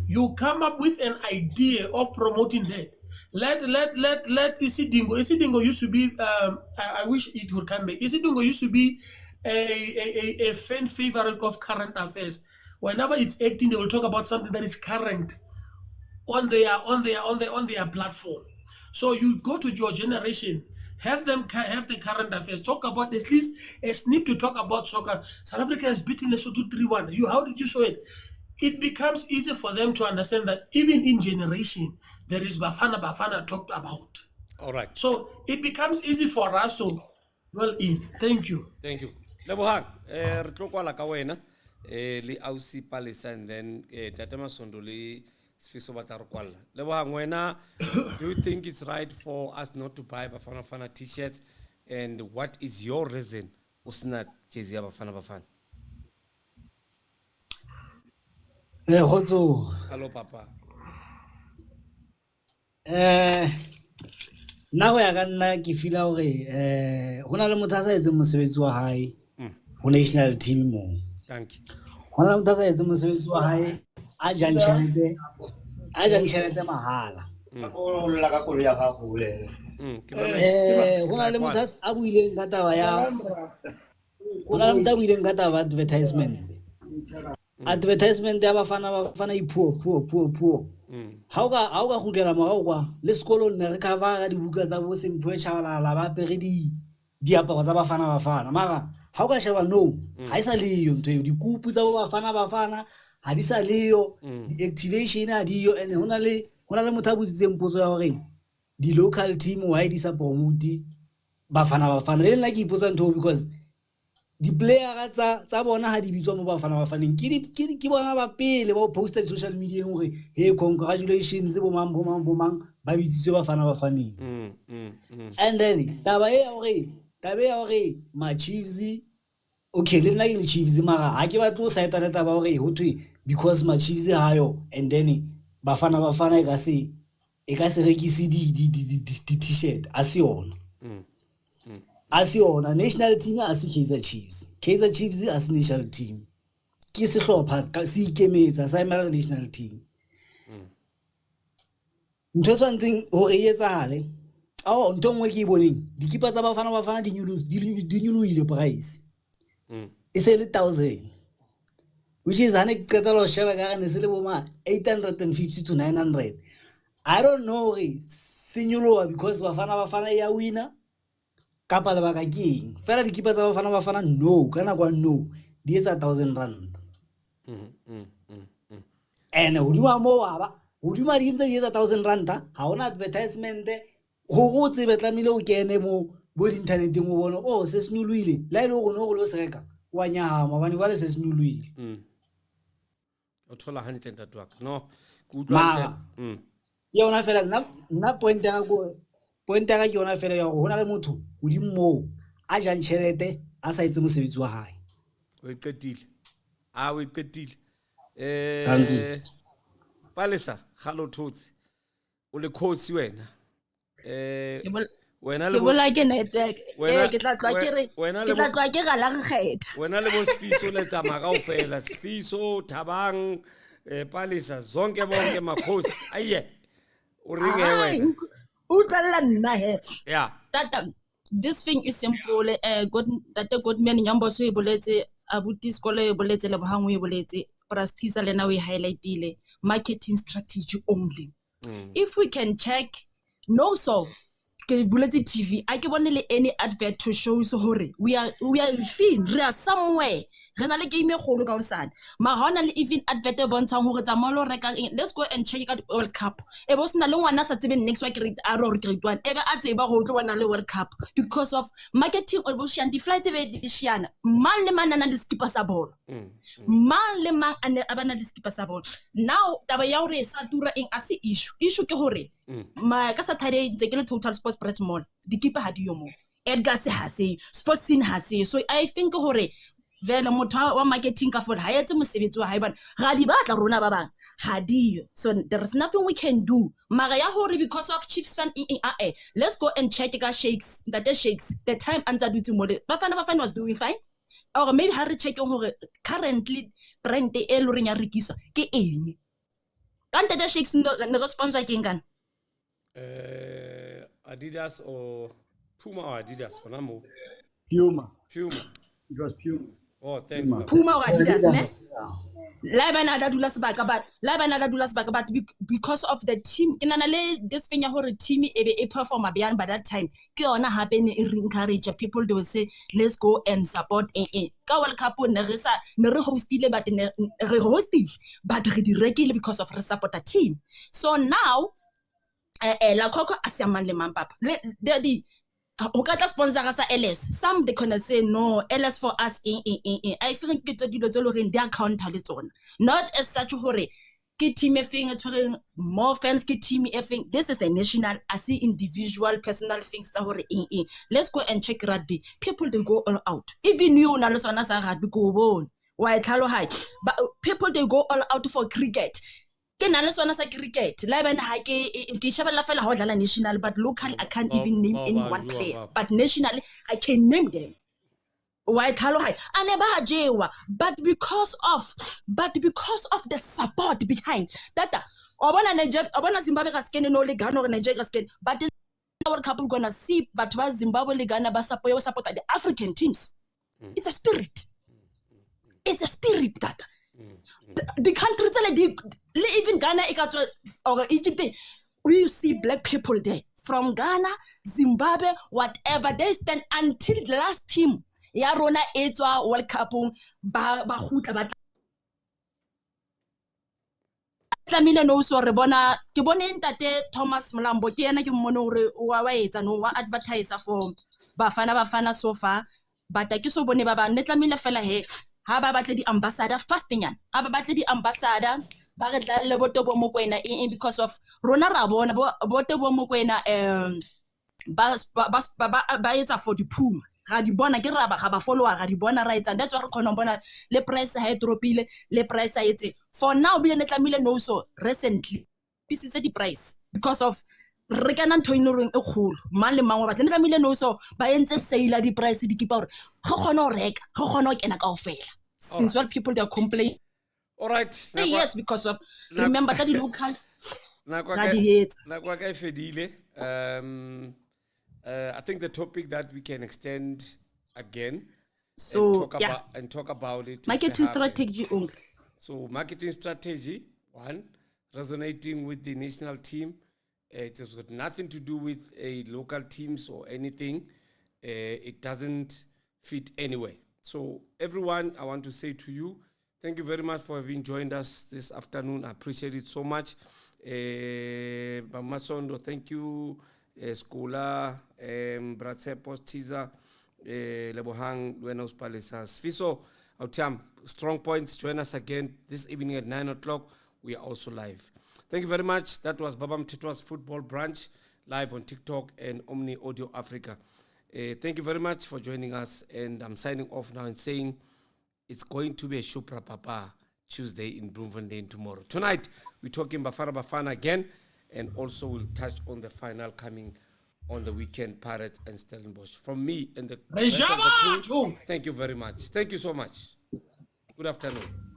You come up with an idea of promoting that. Let Isidingo. Isidingo used to be. I wish it would come back. Isidingo used to be a fan favorite of current affairs. Whenever it's acting, they will talk about something that is current on their platform. So you go to your generation, have the current affairs, talk about at least a snip to talk about soccer. South Africa has beaten Lesotho 3-1. How did you show it? It becomes easy for them to understand that even in generation, there is Bafana talked about. All right. So it becomes easy for us to dwell in. Thank you. Thank you. Lebohang, re tlo kwala ka wena le ausi Palesa, and then Tatema Sondo le Sfiso batla re kwalla. Lebohang, wena, do you think it's right for us not to buy Bafana Bafana t-shirts, and what is your reason o sena jersey ya Bafana Bafana? Hello papa. Nna go ya ka nna ke fila gore go na le motho a sa etse mosebetsi wa hae go national team mo. Thank you. Go na le motho a sa etse mosebetsi wa hae a jang tšhelete mahala. Go na le motho a buileng ka taba ya advertisement. Advertisement ya Bafana poor. How ga gutlela morago kwa le sekolo nne re cover ga dibuka tsa bo Simpiwe Shabalala ba pere diaparo tsa Bafana mara how ga sheba no ha isa leyo ntwe dikupu tsa bo Bafana ha di sa leyo di activation ha di yo, and hona le motho a butsitseng potso ya gore di local team why di sa promote Bafana le nna ke ipotsa ntho because di player tsa bona ha di bitswa mo Bafana ke bona ba pele ba posta social media gore hey congratulations bo mang ba bitsitswe Bafana. And then taba e ya gore tabe ya hore ma Chiefs okay le nna ke le Chiefs mara ha ke batlo o saeta le taba hore ho thwe because ma Chiefs hayo and then Bafana e ka se rekisi di t-shirt asiyona national team a se Kaizer Chiefs as national team ke sehlopha se ikemetsa sa emela national team ntho something hore e etsahale ntho ngwe ke boneng dikipa tsa Bafana di nyuluile price e se le 1000 which is hane qeta lo sheba ka ne se le boma 850 to 900. I don't know se nyoloha because Bafana ya winner kapa le baka keng fela dikipa tsa Bafana no kana kwa no di etsa 1000 rand and hodima mo hodima di ntse di etsa 1000 rand ha ona advertisement go go tsebe tlamile o kene mo bo di interneteng o bone se senyuluile la ile go no go lo seka wa nyama bane ba le se senyuluile o thola hantle ntatwaka no ma yona fela nna point ya ka yona fela ya go hona le motho godimo mo a jang tšhelete a sa etse mosebetsi wa hae o iqetile Palesa galo thotse o le coach wena wena le bola ke network ke tla tloa ke gala gekgetha wena le bo Sifiso le tsama kaofela Sifiso Thabang Palesa zonke bonke makhosi aye o ringe wena o tlalla nna he yeah tata this thing is simple good man nyambo so e boletse abuti skole e boletse le bohangwe e boletse prastisa lena we highlightile marketing strategy only if we can check no so ke buletse TV a ke bone le any advert to show so hore we are fin re are somewhere rena le game e golo ka osana ma hona le even advert bontshang hore tsa molo reka let's go and check out World Cup e bo sna le ngwana sa tsebe next wa grade R or grade 1 ebe a tseba go tlo bona le World Cup because of marketing or boshant di flight be di shiana man le manana di skipper sa ball man le man ane abana di skipper sa ball now taba ya hore sa tura eng a se issue ke hore ma ka Saturday ntse ke le Total Sports Brett Mall di keeper ha di yo mo Edgar se ha se sports scene ha se so I think hore vele motho wa marketing ka for ha etse mosebetsi wa hae bana ga di batla rona ba bang ha diyo so there is nothing we can do mara ya hore because of Chiefs fan let's go and check ka shakes the time anta dutse mo Bafana was doing fine or maybe ha re check hore currently brand e lo reng ya rekisa ke eng kante the shakes no sponsor ke ngana Adidas or Puma or Adidas konamo Puma. it was Puma. Oh, thanks. Puma or Adidas, ne? Labana da dula sebaka but because of the team, ke nana le this thing ya hore team e perform beyond by that time. Ke ona hape ne encourage people to say let's go and support ka World Cup ne re hostile but ne re hostile but re direkile because of re support the team. So now la khokho asiamang le mang papa the o ka tla sponsor sa LS some they can say no LS for us I think ke tso dilo tso lo reng dia counter le tsona not as such hore ke team e feng tshwereng more fans ke team e feng this is a national I see individual personal things tsa hore let's go and check rugby people they go all out even you na le sona sa rugby go bone wa tlhalo high but people they go all out for cricket ke na le sona sa cricket la bana ha ke shebella fela ha o dlala national but locally I can't even name any one player but nationally I can name them why thalo hai ane ba jewa but because of the support behind that obona Nigeria obona Zimbabwe ka scan no le Ghana or Nigeria ka scan but in World Cup we're gonna see but wa Zimbabwe le Ghana ba support the African teams it's a spirit that the countries like even Ghana or Egypt we see black people there from Ghana, Zimbabwe, whatever they stand until the last team ya rona etswa World Cup ba khutla ba tlamile no so re bona ke bone ntate Thomas Mlambo ke yena ke mmone hore wa etsa no wa advertiser for Bafana so far but ke so bone ba ba ne tlamile fela he ha ba batle di ambassador fasting ha ba batle di ambassador ba re tla le botobo mo kwena because of rona ra bona botobo mo kwena ba etsa for the Puma ga di bona ke raba ga ba follower ga di bona right, and that's why re khona bona le price ha e dropile le price ha etse for now be ne tlamile no so recently pisitse di price because of re kana ntho ino reng e kholo mang le mang wa batla ne tlamile no so ba entse sale di price di kipa gore go khona o reka go khona o kena kaofela since all people they are complaining. All right. Yes, because of remember that the local I think the topic that we can extend again so and talk about it. Marketing strategy only. So marketing strategy, one, resonating with the national team. It has got nothing to do with a local teams or anything. It doesn't fit anywhere. So everyone, I want to say to you, thank you very much for having joined us this afternoon. I appreciate it so much. Bamasondo, thank you. Skola, Bratse Postiza, Lebohang, Buenos Palisas. Fiso, Autiam, Strong Points, join us again this evening at 9 o'clock. We are also live. Thank you very much. That was Baba Mthethwa's football branch, live on TikTok and Omni Audio Africa. Thank you very much for joining us, and I'm signing off now and saying it's going to be a Shupra Papa Tuesday in Bloemfontein tomorrow. Tonight, we're talking Bafana Bafana again, and also we'll touch on the final coming on the weekend, Pirates and Stellenbosch. From me and the rest of the crew, thank you very much. Thank you so much. Good afternoon.